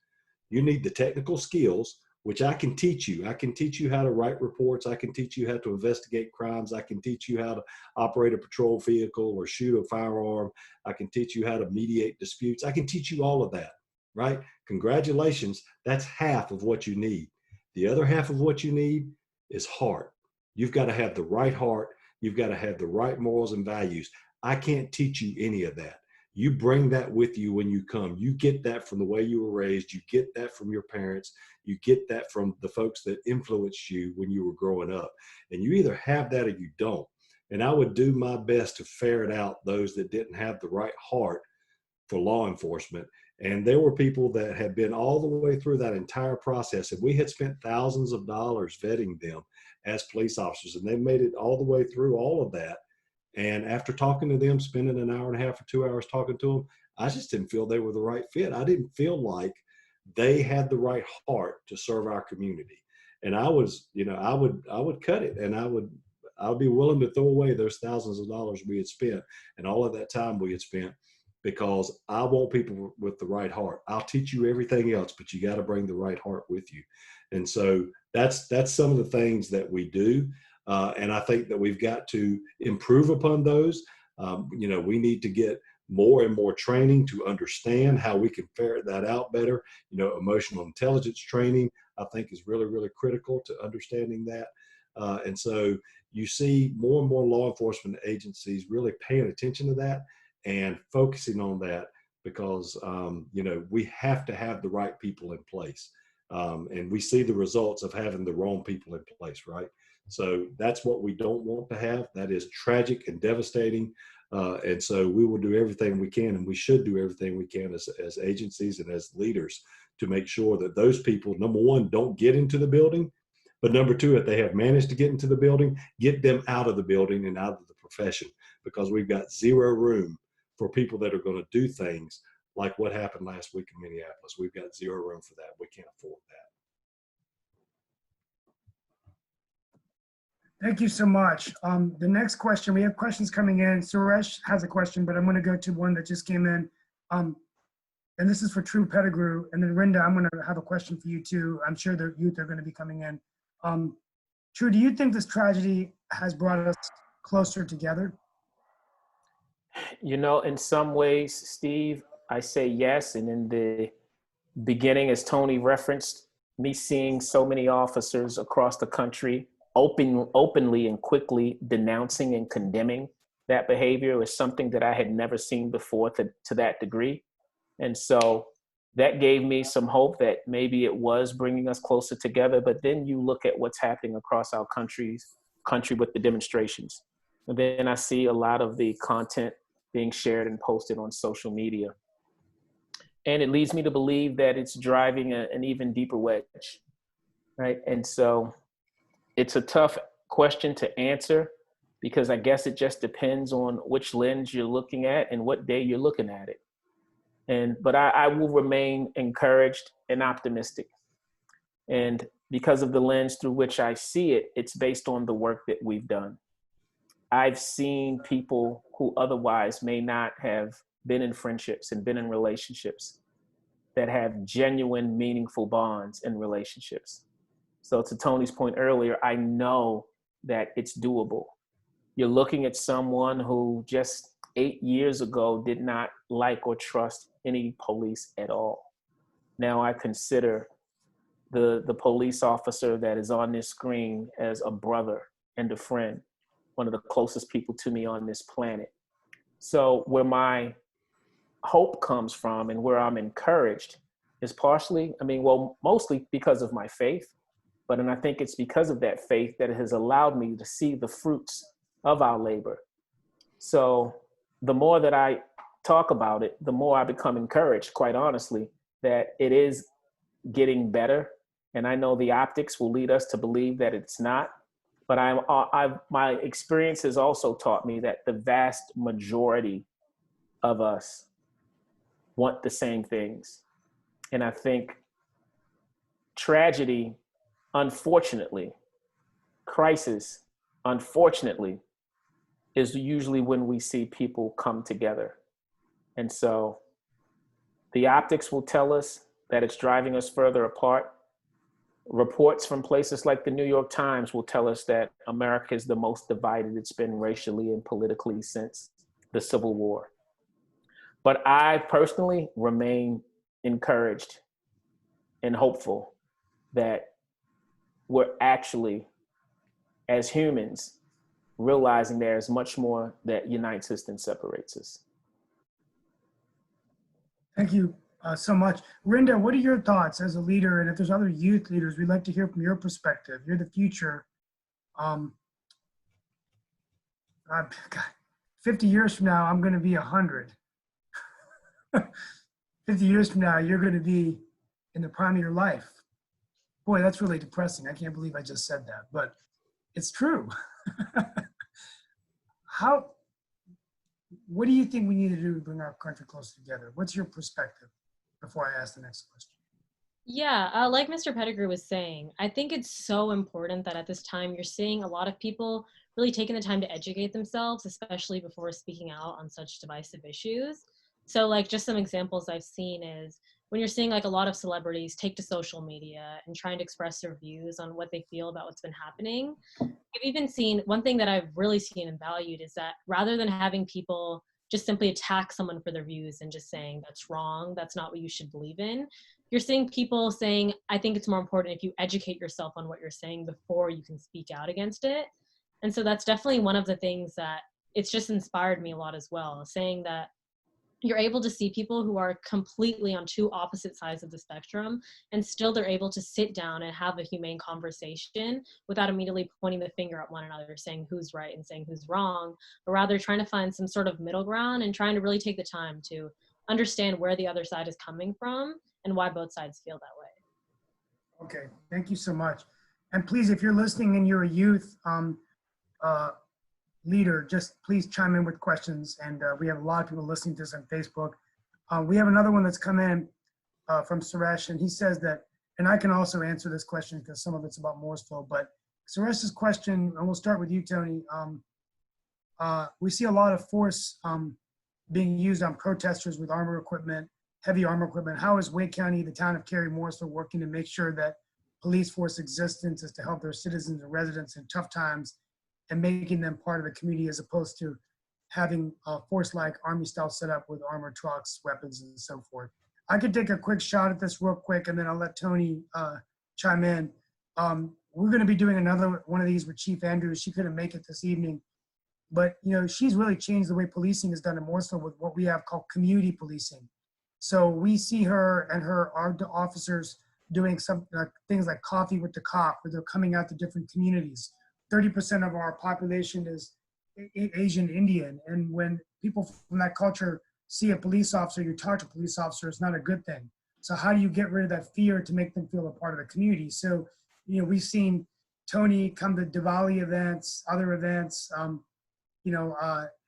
You need the technical skills, which I can teach you. I can teach you how to write reports. I can teach you how to investigate crimes. I can teach you how to operate a patrol vehicle or shoot a firearm. I can teach you how to mediate disputes. I can teach you all of that, right? Congratulations. That's half of what you need. The other half of what you need is heart. You've got to have the right heart. You've got to have the right morals and values. I can't teach you any of that. You bring that with you when you come. You get that from the way you were raised. You get that from your parents. You get that from the folks that influenced you when you were growing up. And you either have that or you don't. And I would do my best to ferret out those that didn't have the right heart for law enforcement And there were people that had been all the way through that entire process, and we had spent thousands of dollars vetting them as police officers, and they made it all the way through all of that. And after talking to them, spending an hour and a half or 2 hours talking to them, I just didn't feel they were the right fit. I didn't feel like they had the right heart to serve our community. And I was, I would cut it, and I would be willing to throw away those thousands of dollars we had spent and all of that time we had spent, because I want people with the right heart. I'll teach you everything else, but you got to bring the right heart with you. And so that's some of the things that we do. And I think that we've got to improve upon those. We need to get more and more training to understand how we can ferret that out better. Emotional intelligence training, I think, is really, really critical to understanding that. And so you see more and more law enforcement agencies really paying attention to that and focusing on that, because, we have to have the right people in place. And we see the results of having the wrong people in place, right? So that's what we don't want to have. That is tragic and devastating. And so we will do everything we can, and we should do everything we can as agencies and as leaders to make sure that those people, number one, don't get into the building. But number two, if they have managed to get into the building, get them out of the building and out of the profession, because we've got zero room for people that are going to do things like what happened last week in Minneapolis. We've got zero room for that. We can't afford that. Thank you so much. The next question, we have questions coming in. Suresh has a question, but I'm going to go to one that just came in. And this is for Tru Pettigrew. And then Rinda, I'm going to have a question for you too. I'm sure the youth are going to be coming in. Tru, do you think this tragedy has brought us closer together? In some ways, Steve, I say yes. And in the beginning, as Tony referenced, me seeing so many officers across the country openly and quickly denouncing and condemning that behavior was something that I had never seen before to that degree. And so that gave me some hope that maybe it was bringing us closer together. But then you look at what's happening across our country with the demonstrations. And then I see a lot of the content being shared and posted on social media. And it leads me to believe that it's driving an even deeper wedge, right? And so it's a tough question to answer, because I guess it just depends on which lens you're looking at and what day you're looking at it. But I will remain encouraged and optimistic. And because of the lens through which I see it, it's based on the work that we've done. I've seen people who otherwise may not have been in friendships and been in relationships that have genuine, meaningful bonds in relationships. So to Tony's point earlier, I know that it's doable. You're looking at someone who just 8 years ago did not like or trust any police at all. Now I consider the police officer that is on this screen as a brother and a friend, one of the closest people to me on this planet. So where my hope comes from and where I'm encouraged is mostly because of my faith, and I think it's because of that faith that it has allowed me to see the fruits of our labor. So the more that I talk about it, the more I become encouraged, quite honestly, that it is getting better. And I know the optics will lead us to believe that it's not. But my experience has also taught me that the vast majority of us want the same things. And I think tragedy, unfortunately, crisis, unfortunately, is usually when we see people come together. And so the optics will tell us that it's driving us further apart. Reports from places like the New York Times will tell us that America is the most divided it's been racially and politically since the Civil War. But I personally remain encouraged and hopeful that we're actually, as humans, realizing there is much more that unites us than separates us. Thank you so much. Rinda, what are your thoughts as a leader? And if there's other youth leaders, we'd like to hear from your perspective. You're the future. 50 years from now, I'm going to be 100. 50 years from now, you're going to be in the prime of your life. Boy, that's really depressing. I can't believe I just said that, but it's true. What do you think we need to do to bring our country closer together? What's your perspective before I ask the next question? Yeah, like Mr. Pettigrew was saying, I think it's so important that at this time you're seeing a lot of people really taking the time to educate themselves, especially before speaking out on such divisive issues. So, like, just some examples I've seen is when you're seeing like a lot of celebrities take to social media and trying to express their views on what they feel about what's been happening. I've even seen one thing that I've really seen and valued is that rather than having people just simply attack someone for their views and just saying that's wrong, that's not what you should believe in, you're seeing people saying, I think it's more important if you educate yourself on what you're saying before you can speak out against it. And so that's definitely one of the things that it's just inspired me a lot as well, saying that you're able to see people who are completely on two opposite sides of the spectrum, and still they're able to sit down and have a humane conversation without immediately pointing the finger at one another, saying who's right and saying who's wrong, but rather trying to find some sort of middle ground and trying to really take the time to understand where the other side is coming from and why both sides feel that way. Okay, thank you so much. And please, if you're listening and you're a youth uh, leader, just please chime in with questions. And we have a lot of people listening to this on Facebook. We have another one that's come in from Suresh, and he says that, and I can also answer this question because some of it's about Morrisville, but Suresh's question, and we'll start with you, Tony. We see a lot of force being used on protesters with armor equipment, heavy armor equipment. How is Wake County, the town of Cary, Morrisville working to make sure that police force existence is to help their citizens and residents in tough times and making them part of the community as opposed to having a force like Army style set up with armored trucks, weapons, and so forth? I could take a quick shot at this real quick, and then I'll let Tony chime in. We're going to be doing another one of these with Chief Andrews. She couldn't make it this evening, but she's really changed the way policing is done in Morrisville with what we have called community policing. So we see her and our officers doing some things like coffee with the cop, where they're coming out to different communities. 30% of our population is Asian Indian. And when people from that culture see a police officer, you talk to a police officer, it's not a good thing. So how do you get rid of that fear to make them feel a part of the community? So, we've seen Tony come to Diwali events, other events, and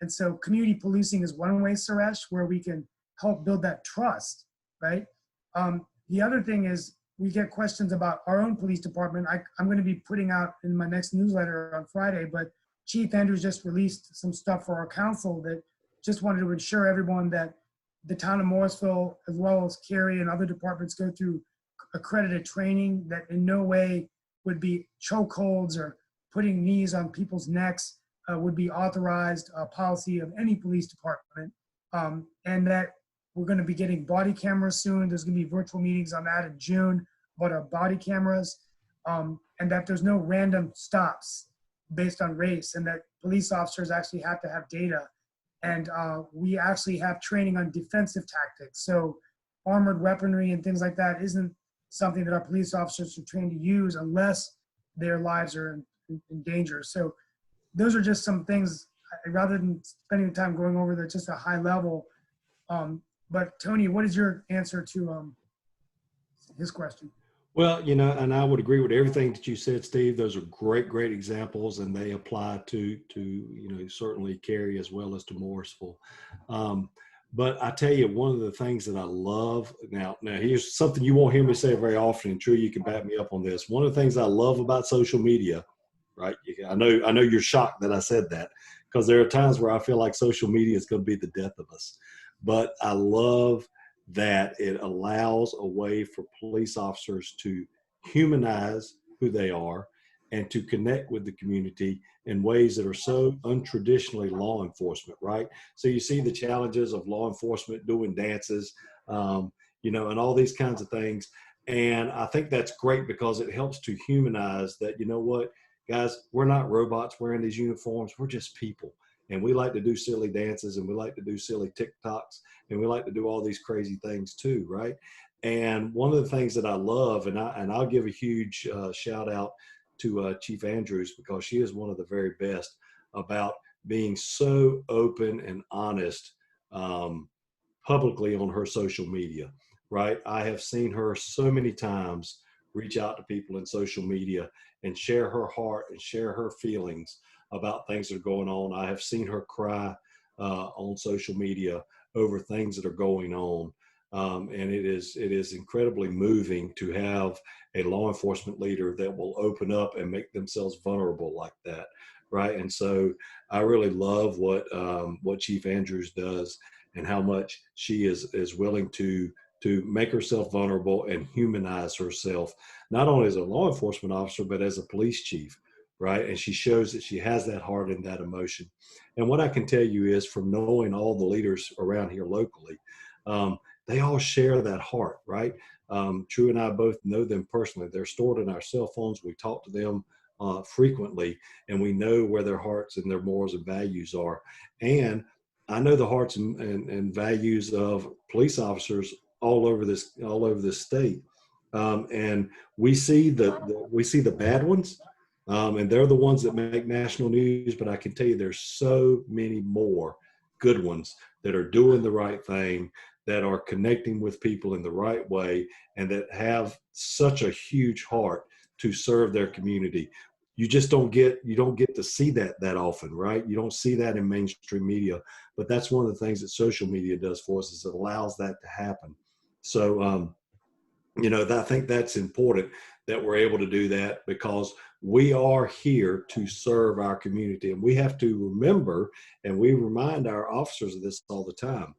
so community policing is one way, Suresh, where we can help build that trust, right? The other thing is we get questions about our own police department. I'm going to be putting out in my next newsletter on Friday, but Chief Andrews just released some stuff for our council that just wanted to ensure everyone that the town of Morrisville, as well as Cary and other departments, go through accredited training that in no way would be chokeholds or putting knees on people's necks would be authorized policy of any police department. And that we're going to be getting body cameras soon. There's going to be virtual meetings on that in June about our body cameras, and that there's no random stops based on race, and that police officers actually have to have data. And we actually have training on defensive tactics. So armored weaponry and things like that isn't something that our police officers are trained to use unless their lives are in danger. So those are just some things, rather than spending the time going over just a high level. But Tony, what is your answer to his question? Well, and I would agree with everything that you said, Steve. Those are great examples, and they apply to certainly Cary as well as to Morrisville. But I tell you, one of the things that I love now here's something you won't hear me say very often, and True, you can back me up on this. One of the things I love about social media, right? I know you're shocked that I said that, because there are times where I feel like social media is going to be the death of us. But I love that it allows a way for police officers to humanize who they are and to connect with the community in ways that are so untraditionally law enforcement, right? So you see the challenges of law enforcement doing dances, and all these kinds of things. And I think that's great because it helps to humanize that, guys, we're not robots wearing these uniforms. We're just people. And we like to do silly dances, and we like to do silly TikToks, and we like to do all these crazy things too, right? And one of the things that I love, and I'll give a huge shout out to Chief Andrews, because she is one of the very best about being so open and honest publicly on her social media, right? I have seen her so many times reach out to people in social media and share her heart and share her feelings about things that are going on. I have seen her cry on social media over things that are going on. And it is incredibly moving to have a law enforcement leader that will open up and make themselves vulnerable like that, right? And so I really love what Chief Andrews does and how much she is willing to make herself vulnerable and humanize herself, not only as a law enforcement officer, but as a police chief, right? And she shows that she has that heart and that emotion. And what I can tell you is, from knowing all the leaders around here locally, they all share that heart, right? Tru and I both know them personally. They're stored in our cell phones. We talk to them frequently, and we know where their hearts and their morals and values are. And I know the hearts and values of police officers all over this state. And we see the bad ones, and they're the ones that make national news. But I can tell you, there's so many more good ones that are doing the right thing, that are connecting with people in the right way, and that have such a huge heart to serve their community. You just don't get to see that often, right? You don't see that in mainstream media, but that's one of the things that social media does for us, is it allows that to happen. So, I think that's important that we're able to do that, because we are here to serve our community. And we have to remember, and we remind our officers of this all the time,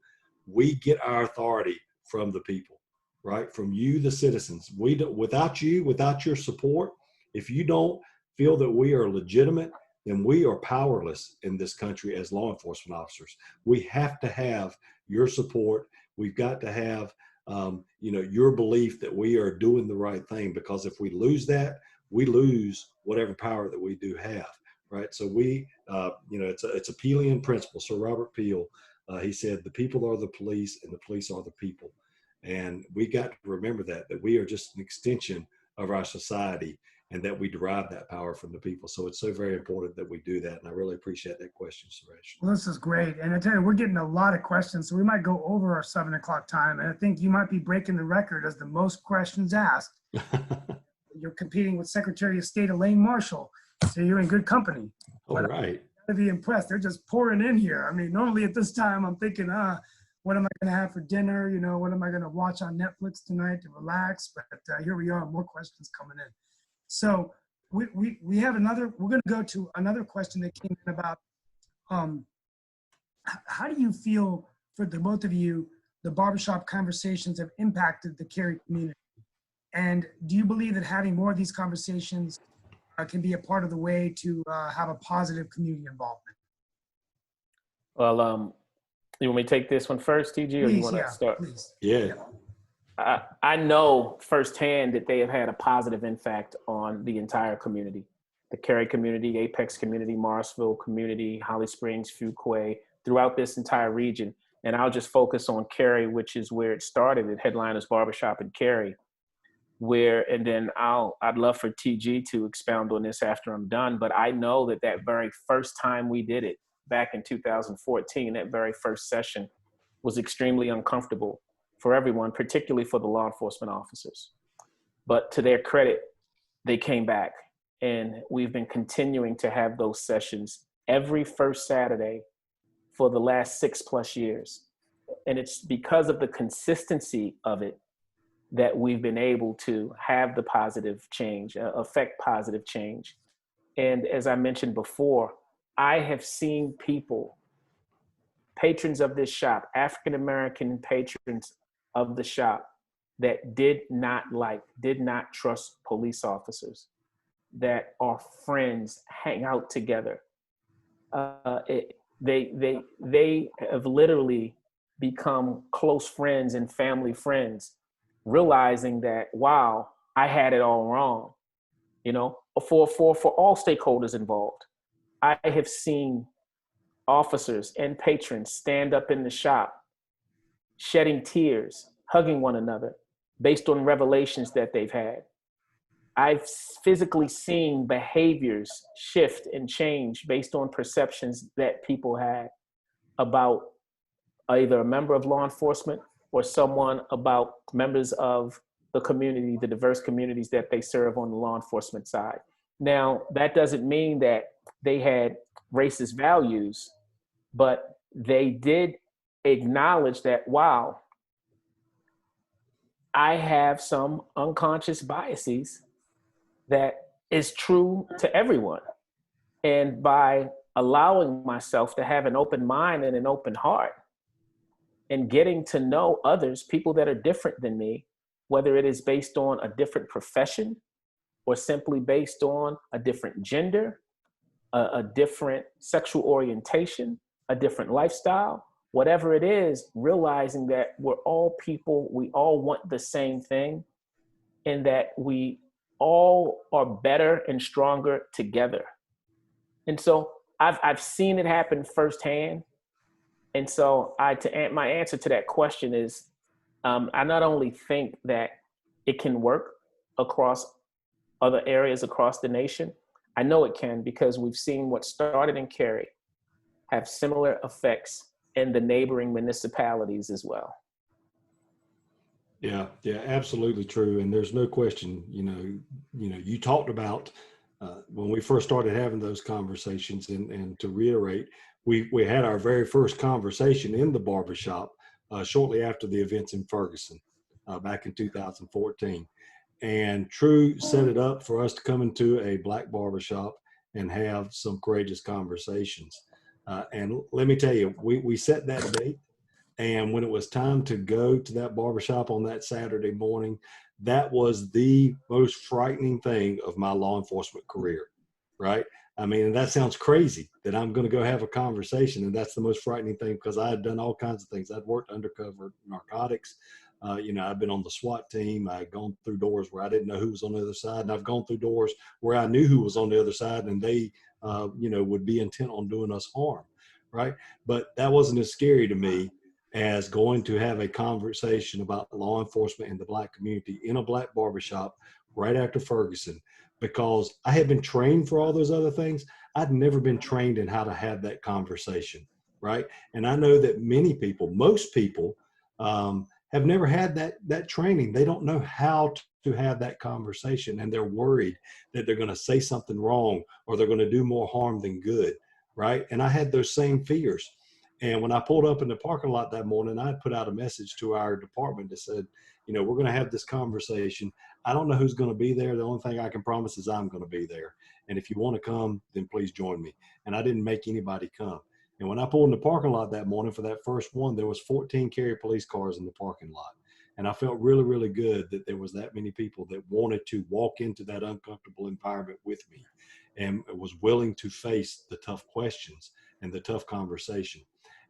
we get our authority from the people, right? From you, the citizens. Without your support, if you don't feel that we are legitimate, then we are powerless in this country as law enforcement officers. We have to have your support. We've got to have your belief that we are doing the right thing, because if we lose that, we lose whatever power that we do have, right? So it's a Peelian principle. Sir Robert Peel, he said, the people are the police and the police are the people. And we got to remember that we are just an extension of our society, and that we derive that power from the people. So it's so very important that we do that. And I really appreciate that question, Suresh. Well, this is great. And I tell you, we're getting a lot of questions, so we might go over our 7 o'clock time. And I think you might be breaking the record as the most questions asked. You're competing with Secretary of State Elaine Marshall, so you're in good company. All right. To be impressed. They're just pouring in here. I mean, normally at this time, I'm thinking, what am I going to have for dinner? What am I going to watch on Netflix tonight to relax? But here we are, more questions coming in. So we have another, we're going to go to another question that came in about, how do you feel, for the both of you, the barbershop conversations have impacted the Cary community? And do you believe that having more of these conversations can be a part of the way to have a positive community involvement? Well, you want me to take this one first, TG, or Please, you want to start? Please. Yeah. I know firsthand that they have had a positive impact on the entire community. The Cary community, Apex community, Morrisville community, Holly Springs, Fuquay, throughout this entire region. And I'll just focus on Cary, which is where it started, at Headliners Barbershop in Cary. And then I'd love for TG to expound on this after I'm done, but I know that very first time we did it back in 2014, that very first session was extremely uncomfortable for everyone, particularly for the law enforcement officers. But to their credit, they came back, and we've been continuing to have those sessions every first Saturday for the last 6+ years. And it's because of the consistency of it that we've been able to have the positive change, affect positive change. And as I mentioned before, I have seen people, patrons of this shop, African-American patrons of the shop, that did not trust police officers, that are friends, hang out together. They have literally become close friends and family friends, realizing that, wow, I had it all wrong. For all stakeholders involved, I have seen officers and patrons stand up in the shop, shedding tears, hugging one another based on revelations that they've had. I've physically seen behaviors shift and change based on perceptions that people had about either a member of law enforcement or someone about members of the community, the diverse communities that they serve on the law enforcement side. Now, that doesn't mean that they had racist values, but they did acknowledge that, wow, I have some unconscious biases that is true to everyone. And by allowing myself to have an open mind and an open heart and getting to know others, people that are different than me, whether it is based on a different profession or simply based on a different gender, a different sexual orientation, a different lifestyle, whatever it is, realizing that we're all people, we all want the same thing, and that we all are better and stronger together. And so I've seen it happen firsthand. And so my answer to that question is, I not only think that it can work across other areas across the nation, I know it can because we've seen what started in Cary have similar effects in the neighboring municipalities as well. Yeah, yeah, absolutely true. And there's no question, you talked about when we first started having those conversations, and to reiterate, we had our very first conversation in the barbershop shortly after the events in Ferguson back in 2014. And Tru set it up for us to come into a black barbershop and have some courageous conversations. And let me tell you, we set that date. And when it was time to go to that barbershop on that Saturday morning, that was the most frightening thing of my law enforcement career, right? I mean, and that sounds crazy that I'm going to go have a conversation. And that's the most frightening thing because I had done all kinds of things. I'd worked undercover narcotics. I've been on the SWAT team. I'd gone through doors where I didn't know who was on the other side. And I've gone through doors where I knew who was on the other side and they, would be intent on doing us harm, right? But that wasn't as scary to me as going to have a conversation about law enforcement in the black community in a black barbershop right after Ferguson, because I had been trained for all those other things. I'd never been trained in how to have that conversation, right? And I know that many people, most people, have never had that training. They don't know how to have that conversation, and they're worried that they're going to say something wrong or they're going to do more harm than good, right? And I had those same fears. And when I pulled up in the parking lot that morning, I put out a message to our department that said, we're going to have this conversation. I don't know who's going to be there. The only thing I can promise is I'm going to be there. And if you want to come, then please join me. And I didn't make anybody come. And when I pulled in the parking lot that morning for that first one, there was 14 Cary police cars in the parking lot. And I felt really, really good that there was that many people that wanted to walk into that uncomfortable environment with me and was willing to face the tough questions and the tough conversation.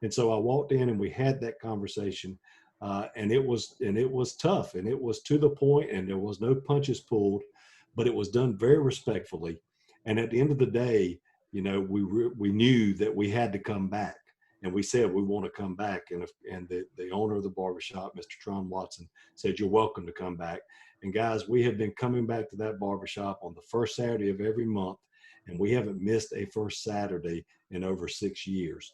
And so I walked in and we had that conversation, and it was tough, and it was to the point, and there was no punches pulled, but it was done very respectfully. And at the end of the day, we knew that we had to come back, and we said we want to come back. And the owner of the barbershop, Mr. Tron Watson, said you're welcome to come back. And guys, we have been coming back to that barbershop on the first Saturday of every month, and we haven't missed a first Saturday in over 6 years.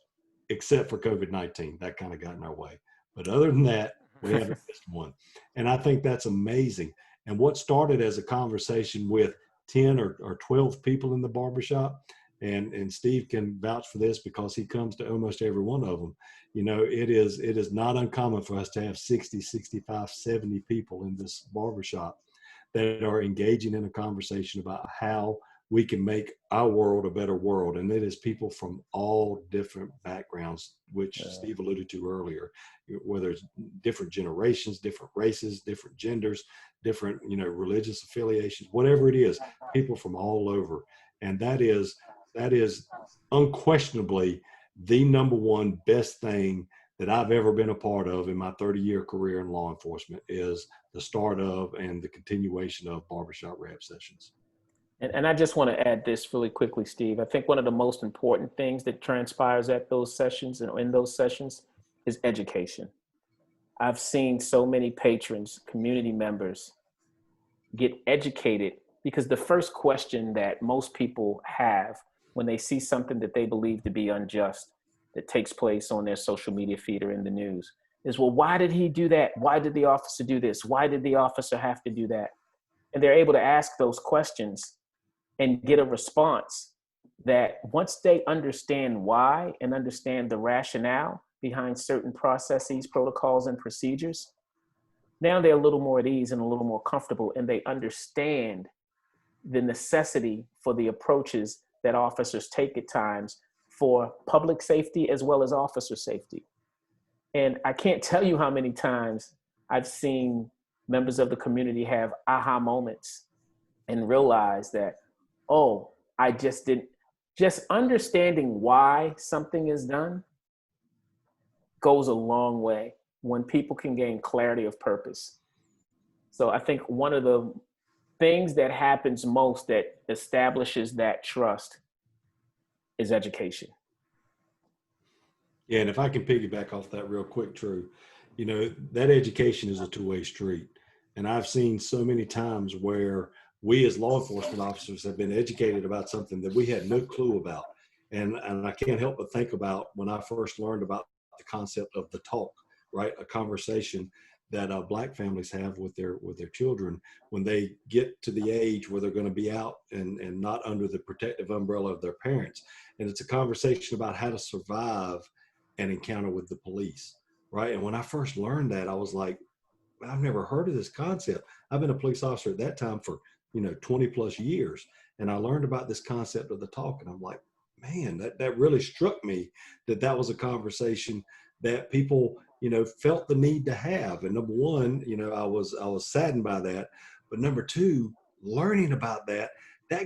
Except for COVID-19, that kind of got in our way. But other than that, we haven't missed one. And I think that's amazing. And what started as a conversation with 10 or 12 people in the barbershop, and Steve can vouch for this because he comes to almost every one of them. It is not uncommon for us to have 60, 65, 70 people in this barbershop that are engaging in a conversation about how we can make our world a better world. And it is people from all different backgrounds, which Steve alluded to earlier, whether it's different generations, different races, different genders, different, religious affiliations, whatever it is, people from all over. And that is unquestionably the number one best thing that I've ever been a part of in my 30-year career in law enforcement is the start of and the continuation of barbershop rap sessions. And I just want to add this really quickly, Steve. I think one of the most important things that transpires at those sessions and in those sessions is education. I've seen so many patrons, community members get educated because the first question that most people have when they see something that they believe to be unjust that takes place on their social media feed or in the news is, well, why did he do that? Why did the officer do this? Why did the officer have to do that? And they're able to ask those questions and get a response that once they understand why and understand the rationale behind certain processes, protocols, and procedures, now they're a little more at ease and a little more comfortable, and they understand the necessity for the approaches that officers take at times for public safety as well as officer safety. And I can't tell you how many times I've seen members of the community have aha moments and realize that, oh, I just didn't, just understanding why something is done goes a long way when people can gain clarity of purpose. So I think one of the things that happens most that establishes that trust is education. Yeah, and if I can piggyback off that real quick, Tru, you know, that education is a two-way street. And I've seen so many times where we as law enforcement officers have been educated about something that we had no clue about. And I can't help but think about when I first learned about the concept of the talk, right? A conversation that Black families have with their children when they get to the age where they're going to be out and not under the protective umbrella of their parents. And it's a conversation about how to survive an encounter with the police, right? And when I first learned that, I was like, I've never heard of this concept. I've been a police officer at that time for, 20 plus years. And I learned about this concept of the talk, and I'm like, man, that really struck me that was a conversation that people, felt the need to have. And number one, I was saddened by that. But number two, learning about that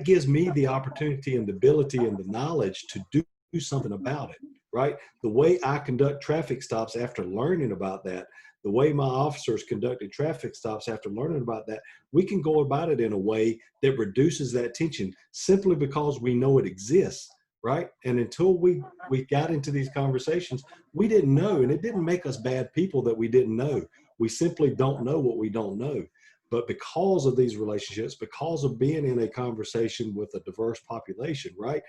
gives me the opportunity and the ability and the knowledge to do something about it, right? The way I conduct traffic stops after learning about that, the way my officers conducted traffic stops after learning about that, we can go about it in a way that reduces that tension simply because we know it exists, right? And until we got into these conversations, we didn't know, and it didn't make us bad people that we didn't know. We simply don't know what we don't know. But because of these relationships, because of being in a conversation with a diverse population, right?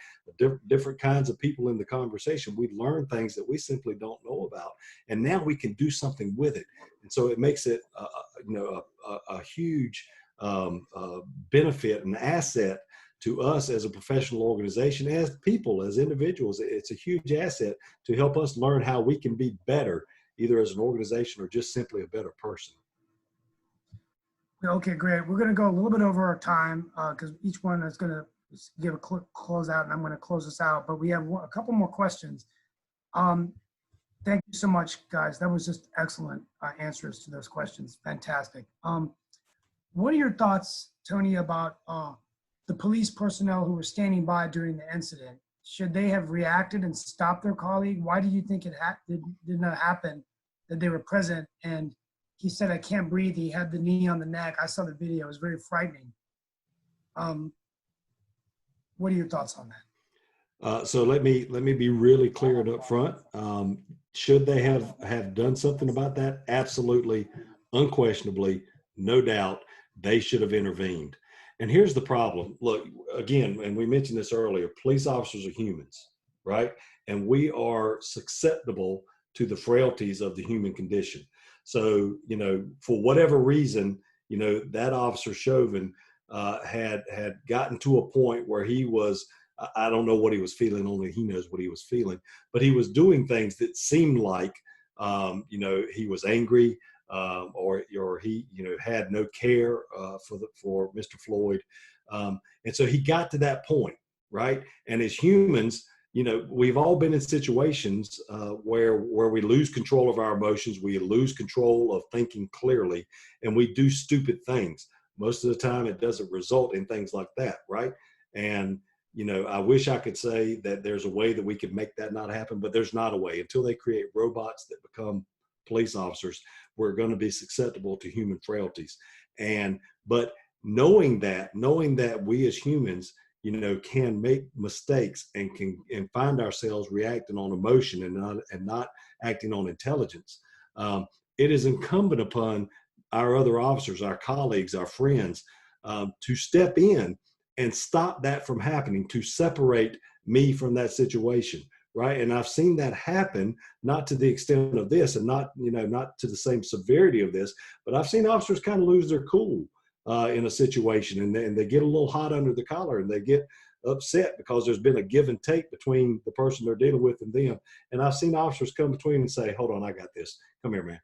Different kinds of people in the conversation, we learn things that we simply don't know about. And now we can do something with it. And so it makes it, a huge benefit and asset to us as a professional organization, as people, as individuals. It's a huge asset to help us learn how we can be better, either as an organization or just simply a better person. Okay, great. We're going to go a little bit over our time because each one is going to give a quick close out, and I'm going to close this out. But we have a couple more questions. Thank you so much, guys. That was just excellent answers to those questions. Fantastic. What are your thoughts, Tony, about the police personnel who were standing by during the incident? Should they have reacted and stopped their colleague? Why do you think it did not happen, that they were present? And he said, I can't breathe. He had the knee on the neck. I saw the video. It was very frightening. What are your thoughts on that? So let me be really clear and upfront. Should they have done something about that? Absolutely, unquestionably, no doubt, they should have intervened. And here's the problem. Look, again, and we mentioned this earlier, police officers are humans, right? And we are susceptible to the frailties of the human condition. So, for whatever reason, that officer Chauvin had gotten to a point where he was, I don't know what he was feeling, only he knows what he was feeling, but he was doing things that seemed like, he was angry, or he, had no care for Mr. Floyd. And so he got to that point, right? And as humans, we've all been in situations where we lose control of our emotions, we lose control of thinking clearly, and we do stupid things. Most of the time, it doesn't result in things like that, right? And I wish I could say that there's a way that we could make that not happen, but there's not a way. Until they create robots that become police officers, we're going to be susceptible to human frailties. But knowing that we as humans, can make mistakes and find ourselves reacting on emotion and not acting on intelligence. It is incumbent upon our other officers, our colleagues, our friends, to step in and stop that from happening, to separate me from that situation, right? And I've seen that happen, not to the extent of this, and not, you know, not to the same severity of this, but I've seen officers kind of lose their cool in a situation, and they get a little hot under the collar, and they get upset because there's been a give and take between the person they're dealing with and them. And I've seen officers come between and say, "Hold on, I got this. Come here, man,"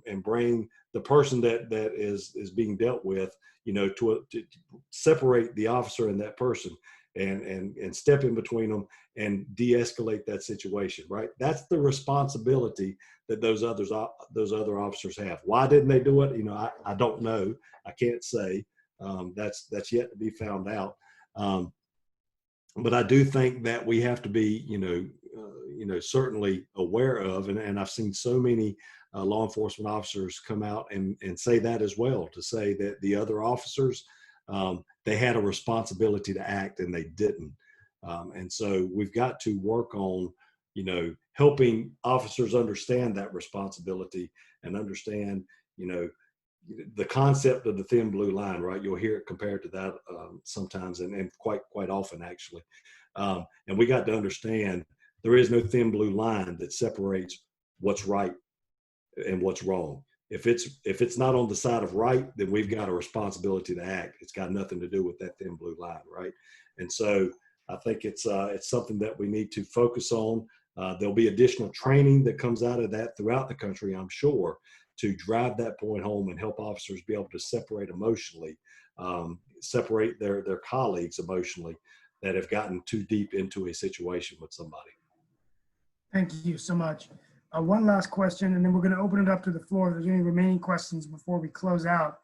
and bring the person that is being dealt with, you know, to separate the officer and that person, and step in between them and de-escalate that situation. Right? That's the responsibility that those other officers have. Why didn't they do it? You know, I don't know. I can't say. That's yet to be found out. But I do think that we have to be, certainly aware of, and I've seen so many law enforcement officers come out and say that as well, to say that the other officers, they had a responsibility to act and they didn't. And so we've got to work on, you know, helping officers understand that responsibility and understand, you know, the concept of the thin blue line, right? You'll hear it compared to that sometimes, and quite often actually. And we got to understand there is no thin blue line that separates what's right and what's wrong. If it's not on the side of right, then we've got a responsibility to act. It's got nothing to do with that thin blue line, right? And so I think it's something that we need to focus on. There'll be additional training that comes out of that throughout the country, I'm sure, to drive that point home and help officers be able to separate emotionally, separate their colleagues emotionally that have gotten too deep into a situation with somebody. Thank you so much. One last question, and then we're going to open it up to the floor. If there's any remaining questions before we close out.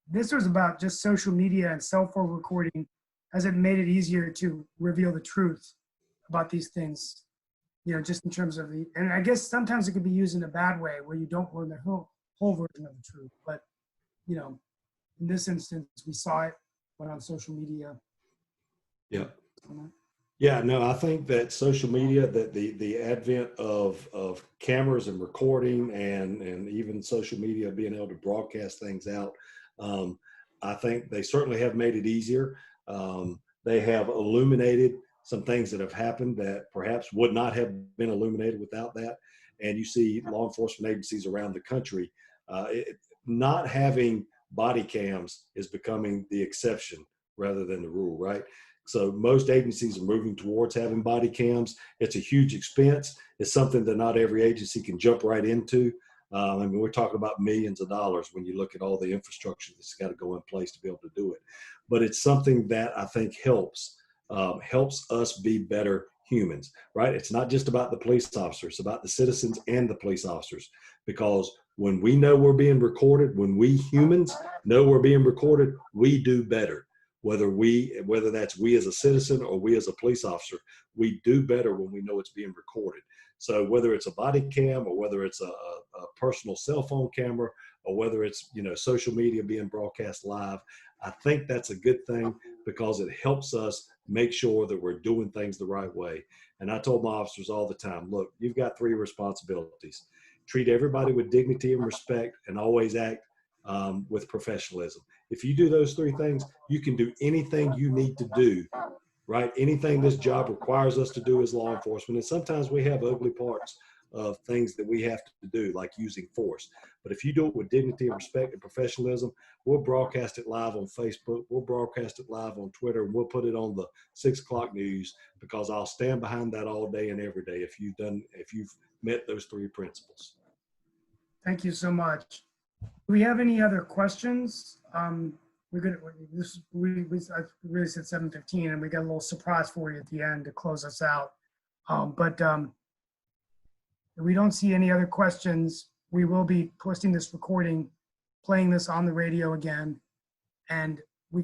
This was about just social media and cell phone recording. Has it made it easier to reveal the truth about these things? You know, just in terms of and I guess sometimes it could be used in a bad way where you don't learn the whole version of the truth. But, you know, in this instance, we saw it went on social media. Yeah. Yeah, no, I think that social media, that the advent of cameras and recording and even social media being able to broadcast things out, I think they certainly have made it easier. They have illuminated some things that have happened that perhaps would not have been illuminated without that. And you see law enforcement agencies around the country, not having body cams is becoming the exception rather than the rule, right? So most agencies are moving towards having body cams. It's a huge expense. It's something that not every agency can jump right into. I mean, we're talking about millions of dollars when you look at all the infrastructure that's got to go in place to be able to do it. But it's something that I think helps us be better humans, right? It's not just about the police officers, it's about the citizens and the police officers. Because when we know we're being recorded, when we humans know we're being recorded, we do better. Whether that's we as a citizen or we as a police officer, we do better when we know it's being recorded. So whether it's a body cam or whether it's a personal cell phone camera or whether it's, you know, social media being broadcast live, I think that's a good thing because it helps us make sure that we're doing things the right way. And I told my officers all the time, look, you've got 3 responsibilities. Treat everybody with dignity and respect and always act with professionalism. If you do those 3 things, you can do anything you need to do, right? Anything this job requires us to do as law enforcement. And sometimes we have ugly parts of things that we have to do, like using force. But if you do it with dignity and respect and professionalism, we'll broadcast it live on Facebook. We'll broadcast it live on Twitter. And we'll put it on the 6 o'clock news because I'll stand behind that all day and every day if you've met those 3 principles. Thank you so much. Do we have any other questions? I really said 7:15, and we got a little surprise for you at the end to close us out. But if we don't see any other questions, we will be posting this recording, playing this on the radio again, and we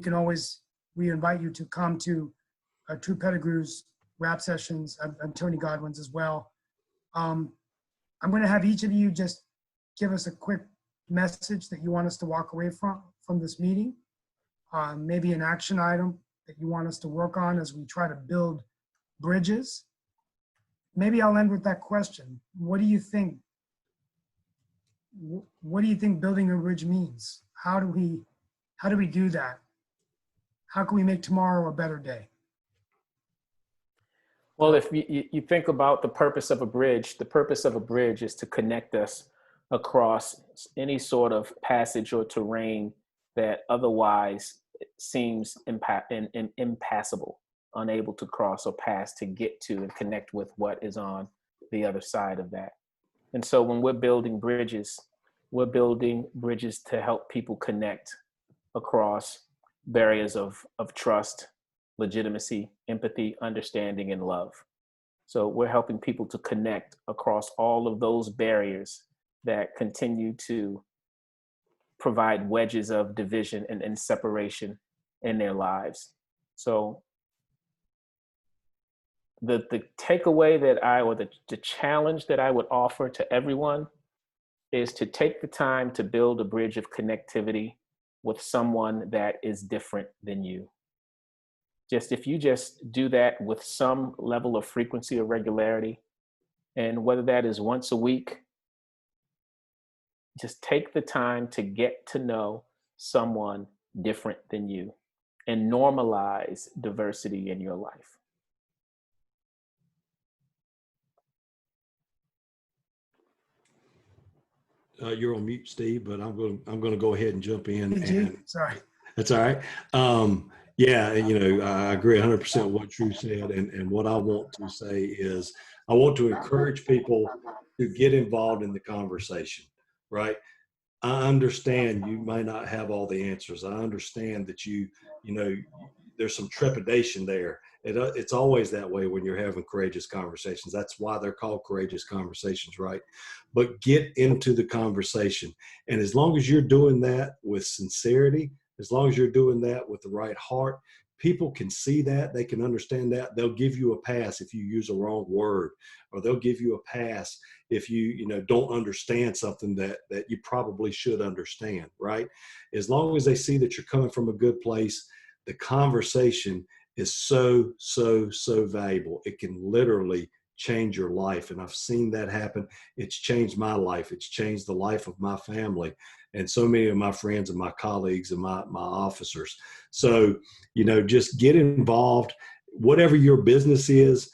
invite you to come to Tru Pettigrew's rap sessions and Tony Godwin's as well. I'm going to have each of you just give us a quick message that you want us to walk away from this meeting, maybe an action item that you want us to work on as we try to build bridges. Maybe I'll end with that question. What do you think? What do you think building a bridge means? How do we do that? How can we make tomorrow a better day? Well, if you think about the purpose of a bridge, the purpose of a bridge is to connect us across any sort of passage or terrain that otherwise seems impassable, unable to cross or pass to get to and connect with what is on the other side of that. And so when we're building bridges to help people connect across barriers of trust, legitimacy, empathy, understanding, and love. So we're helping people to connect across all of those barriers that continue to provide wedges of division and separation in their lives. So the takeaway the challenge that I would offer to everyone is to take the time to build a bridge of connectivity with someone that is different than you. If you just do that with some level of frequency or regularity, and whether that is once a week, just take the time to get to know someone different than you and normalize diversity in your life. You're on mute, Steve, but I'm going to go ahead and jump in. And Sorry. that's all right. Yeah, I agree 100% with what Tru said. And what I want to say is I want to encourage people to get involved in the conversation, right? I understand you may not have all the answers. I understand that there's some trepidation there. It's always that way when you're having courageous conversations. That's why they're called courageous conversations, right? But get into the conversation. And as long as you're doing that with sincerity, as long as you're doing that with the right heart, people can see that, they can understand that. They'll give you a pass if you use a wrong word, or they'll give you a pass if you don't understand something that you probably should understand, right? As long as they see that you're coming from a good place, the conversation is so valuable. It can literally change your life. And I've seen that happen. It's changed my life. It's changed the life of my family and so many of my friends and my colleagues and my officers. So, just get involved. Whatever your business is,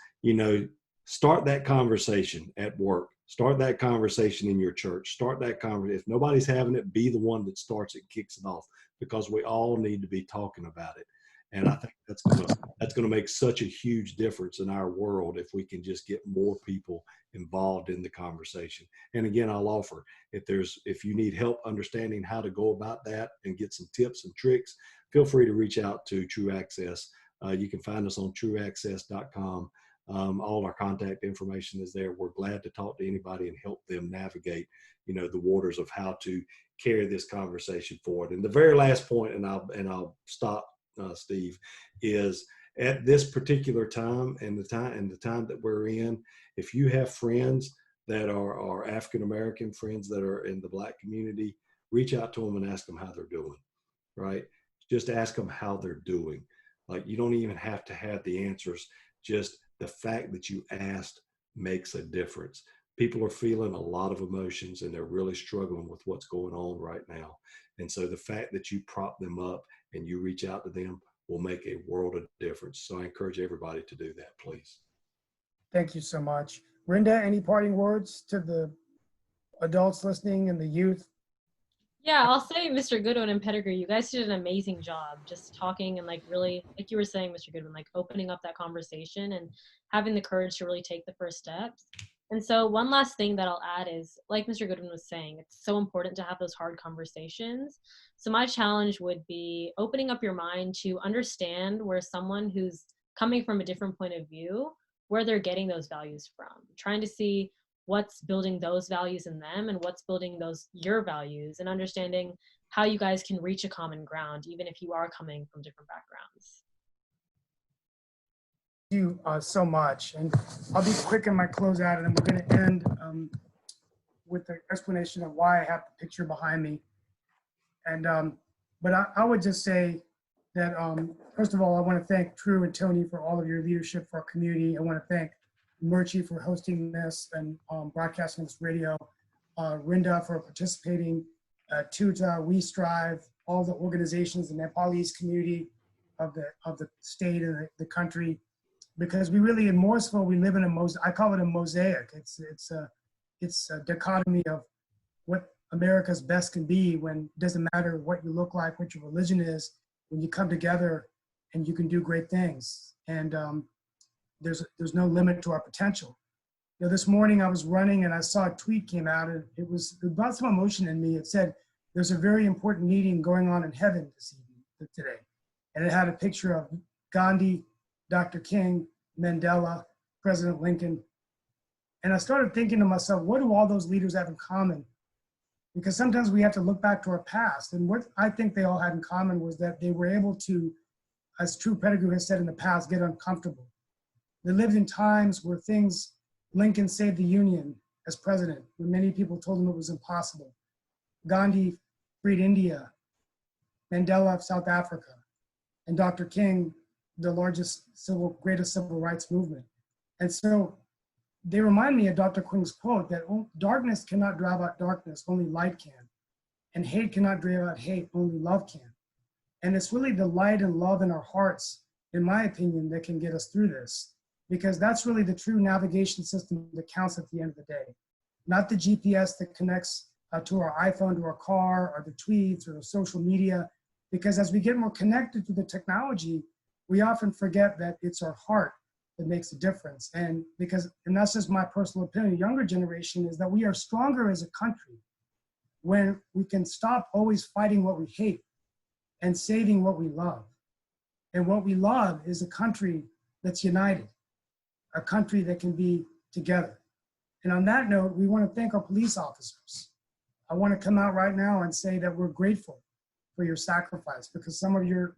start that conversation at work. Start that conversation in your church. Start that conversation. If nobody's having it, be the one that starts it, kicks it off, because we all need to be talking about it. And I think that's going to make such a huge difference in our world if we can just get more people involved in the conversation. And again, I'll offer, if you need help understanding how to go about that and get some tips and tricks, feel free to reach out to Tru Access. You can find us on truaccess.com. All our contact information is there. We're glad to talk to anybody and help them navigate, the waters of how to carry this conversation forward. And the very last point, and I'll stop, Steve, is at this particular time and the time that we're in, if you have friends that are African-American, friends that are in the Black community, reach out to them and ask them how they're doing, right? Just ask them how they're doing. Like, you don't even have to have the answers. Just the fact that you asked makes a difference. People are feeling a lot of emotions and they're really struggling with what's going on right now. And so the fact that you prop them up and you reach out to them will make a world of difference. So I encourage everybody to do that, please. Thank you so much. Rinda, any parting words to the adults listening and the youth? Yeah, I'll say Mr. Godwin and Pettigrew, you guys did an amazing job just talking and really, like you were saying, Mr. Godwin, opening up that conversation and having the courage to really take the first steps. And so one last thing that I'll add is, like Mr. Godwin was saying, it's so important to have those hard conversations. So my challenge would be opening up your mind to understand where someone who's coming from a different point of view, where they're getting those values from, trying to see what's building those values in them and what's building your values, and understanding how you guys can reach a common ground, even if you are coming from different backgrounds. Thank you so much. And I'll be quick in my closeout, and then we're going to end with the explanation of why I have the picture behind me. And but I would just say that first of all, I want to thank Tru and Tony for all of your leadership for our community. I want to thank Murchie for hosting this and broadcasting this radio, Rinda for participating, Tuta, We Strive, all the organizations, the Nepalese community of the state and the country, because we really, in Morrisville, we live in I call it a mosaic. It's a dichotomy of what America's best can be, when it doesn't matter what you look like, what your religion is, when you come together and you can do great things. And there's no limit to our potential. You know, this morning I was running and I saw a tweet came out, and it brought some emotion in me. It said, there's a very important meeting going on in heaven today. And it had a picture of Gandhi, Dr. King, Mandela, President Lincoln. And I started thinking to myself, what do all those leaders have in common? Because sometimes we have to look back to our past. And what I think they all had in common was that they were able to, as Tru Pettigrew has said in the past, get uncomfortable. They lived in times where Lincoln saved the Union as president, when many people told him it was impossible. Gandhi freed India, Mandela South Africa, and Dr. King, the greatest civil rights movement. And so they remind me of Dr. King's quote that darkness cannot drive out darkness, only light can. And hate cannot drive out hate, only love can. And it's really the light and love in our hearts, in my opinion, that can get us through this. Because that's really the true navigation system that counts at the end of the day. Not the GPS that connects to our iPhone, to our car, or the tweets, or the social media. Because as we get more connected to the technology, we often forget that it's our heart that makes a difference. And that's just my personal opinion, younger generation, is that we are stronger as a country when we can stop always fighting what we hate and saving what we love. And what we love is a country that's united, a country that can be together. And on that note, we want to thank our police officers. I want to come out right now and say that we're grateful for your sacrifice, because some of your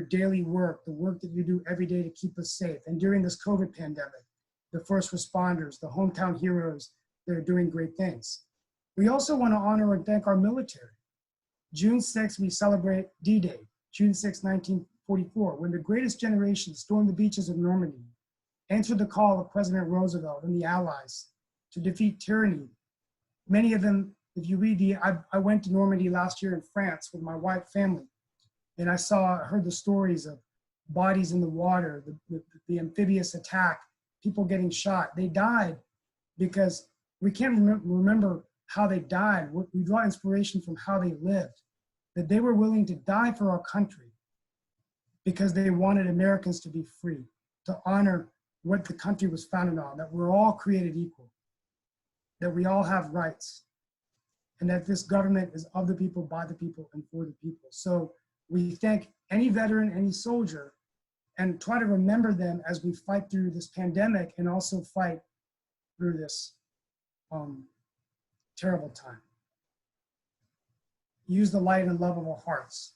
daily work, the work that you do every day to keep us safe, and during this COVID pandemic, the first responders, the hometown heroes, they're doing great things. We also want to honor and thank our military. June 6th, we celebrate D-Day, June 6, 1944, when the greatest generation stormed the beaches of Normandy, answered the call of President Roosevelt and the Allies to defeat tyranny. Many of them, if you read I went to Normandy last year in France with my white family, and I heard the stories of bodies in the water, the amphibious attack, people getting shot. They died because we can't remember how they died. We draw inspiration from how they lived, that they were willing to die for our country because they wanted Americans to be free, to honor what the country was founded on, that we're all created equal, that we all have rights, and that this government is of the people, by the people, and for the people. So we thank any veteran, any soldier, and try to remember them as we fight through this pandemic and also fight through this terrible time. Use the light and love of our hearts.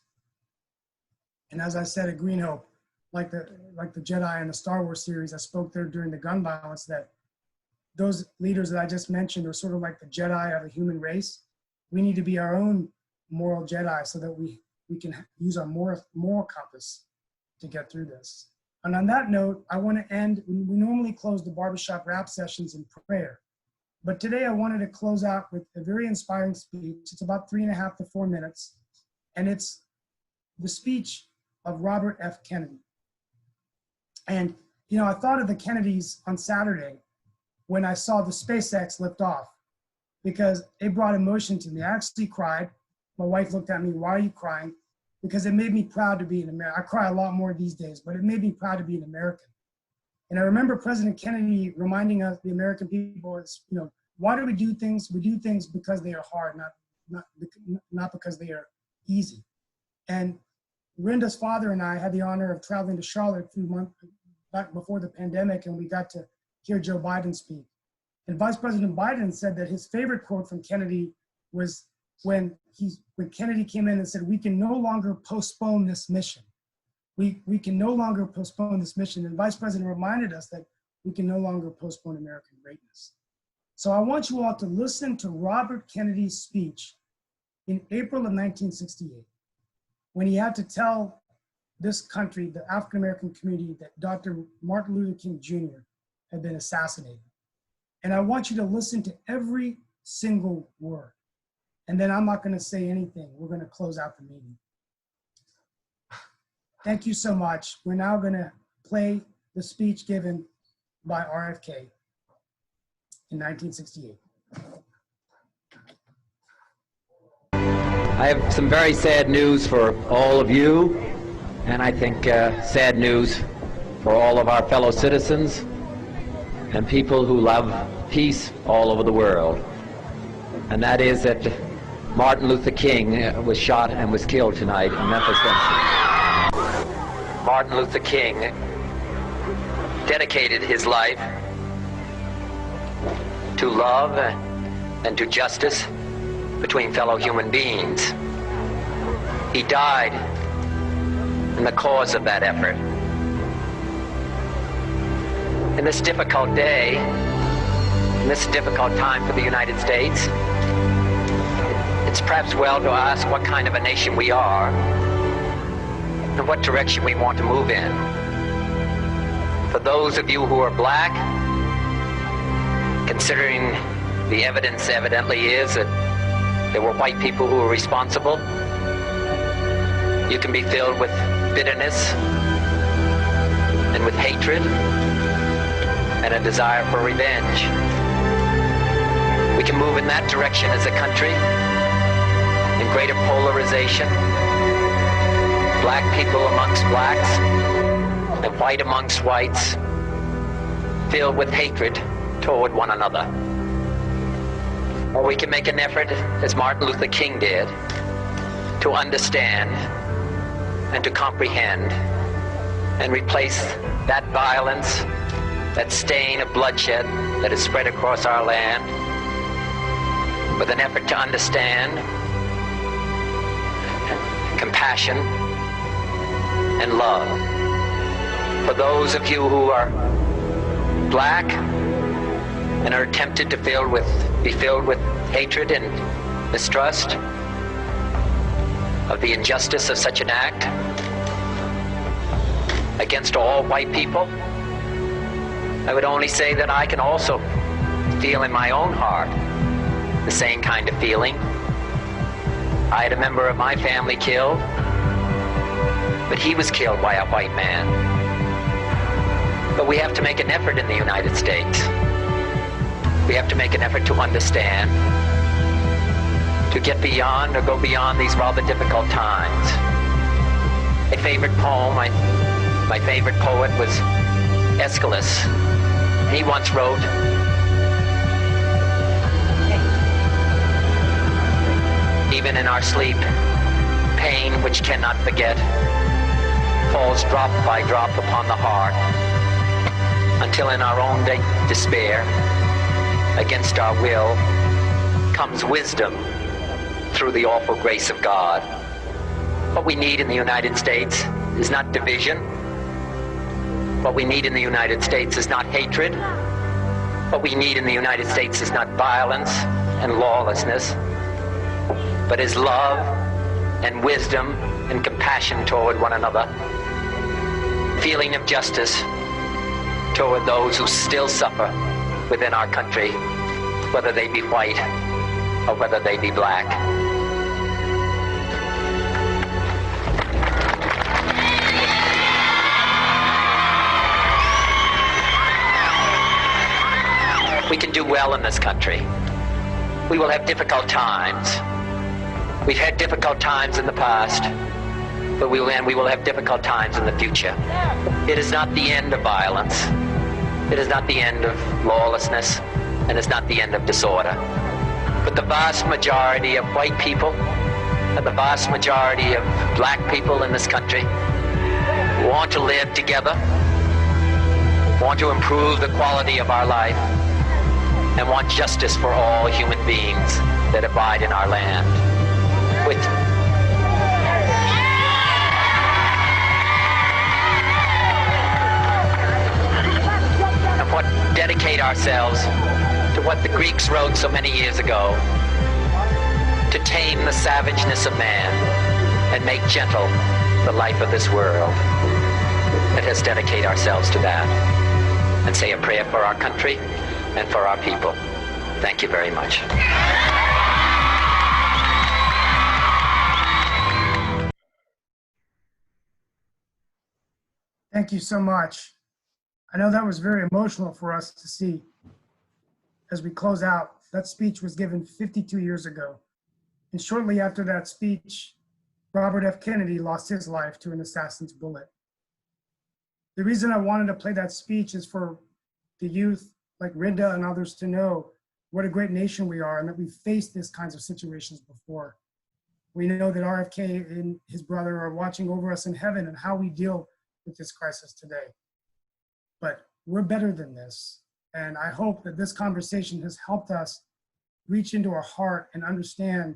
And as I said at Green Hope, like the Jedi in the Star Wars series, I spoke there during the gun violence, that those leaders that I just mentioned are sort of like the Jedi of the human race. We need to be our own moral Jedi so that we can use our moral compass to get through this. And on that note, I want to end, we normally close the barbershop rap sessions in prayer. But today I wanted to close out with a very inspiring speech. It's about 3.5 to 4 minutes. And it's the speech of Robert F. Kennedy. And, you know, I thought of the Kennedys on Saturday when I saw the SpaceX lift off, because it brought emotion to me. I actually cried. My wife looked at me, why are you crying? Because it made me proud to be an American. I cry a lot more these days, but it made me proud to be an American. And I remember President Kennedy reminding us, the American people, is, you know, why do we do things? We do things because they are hard, not because they are easy. And Rinda's father and I had the honor of traveling to Charlotte back before the pandemic, and we got to hear Joe Biden speak. And Vice President Biden said that his favorite quote from Kennedy was when Kennedy came in and said, we can no longer postpone this mission. We can no longer postpone this mission. And Vice President reminded us that we can no longer postpone American greatness. So I want you all to listen to Robert Kennedy's speech in April of 1968, when he had to tell this country, the African-American community, that Dr. Martin Luther King Jr. had been assassinated. And I want you to listen to every single word. And then I'm not going to say anything. We're going to close out the meeting. Thank you so much. We're now going to play the speech given by RFK in 1968. I have some very sad news for all of you, and I think sad news for all of our fellow citizens and people who love peace all over the world. And that is that Martin Luther King was shot and was killed tonight in Memphis, Tennessee. Martin Luther King dedicated his life to love and to justice between fellow human beings. He died in the cause of that effort. In this difficult day, in this difficult time for the United States, it's perhaps well to ask what kind of a nation we are and what direction we want to move in. For those of you who are black, considering the evidence evidently is that there were white people who were responsible, you can be filled with bitterness and with hatred and a desire for revenge. We can move in that direction as a country, in greater polarization, black people amongst blacks and white amongst whites, filled with hatred toward one another. Or we can make an effort, as Martin Luther King did, to understand and to comprehend and replace that violence, that stain of bloodshed that is spread across our land, with an effort to understand compassion and love. For those of you who are black and are tempted to be filled with hatred and mistrust of the injustice of such an act against all white people, I would only say that I can also feel in my own heart the same kind of feeling. I had a member of my family killed, but he was killed by a white man. But we have to make an effort in the United States. We have to make an effort to understand, to get beyond or go beyond these rather difficult times. A favorite poem, my favorite poet was Aeschylus. He once wrote, "Even in our sleep, pain which cannot forget falls drop by drop upon the heart, until in our own despair, against our will, comes wisdom through the awful grace of God." What we need in the United States is not division. What we need in the United States is not hatred. What we need in the United States is not violence and lawlessness, but is love and wisdom and compassion toward one another, feeling of justice toward those who still suffer within our country, whether they be white or whether they be black. We can do well in this country. We will have difficult times. We've had difficult times in the past, but we will have difficult times in the future. It is not the end of violence. It is not the end of lawlessness, and it's not the end of disorder. But the vast majority of white people and the vast majority of black people in this country want to live together, want to improve the quality of our life, and want justice for all human beings that abide in our land. And dedicate ourselves to what the Greeks wrote so many years ago, to tame the savageness of man and make gentle the life of this world. Let us dedicate ourselves to that and say a prayer for our country and for our people. Thank you very much. Thank you so much. I know that was very emotional for us to see as we close out. That speech was given 52 years ago. And shortly after that speech, Robert F. Kennedy lost his life to an assassin's bullet. The reason I wanted to play that speech is for the youth like Rinda and others to know what a great nation we are and that we've faced these kinds of situations before. We know that RFK and his brother are watching over us in heaven and how we deal with this crisis today. But we're better than this. And I hope that this conversation has helped us reach into our heart and understand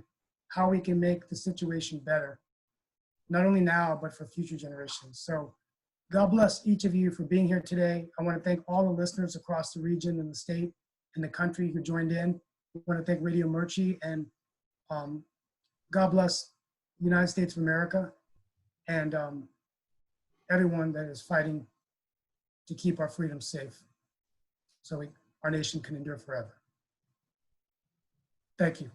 how we can make the situation better, not only now, but for future generations. So God bless each of you for being here today. I want to thank all the listeners across the region and the state and the country who joined in. I want to thank Radio Murchie, and God bless the United States of America and everyone that is fighting to keep our freedom safe so our nation can endure forever. Thank you.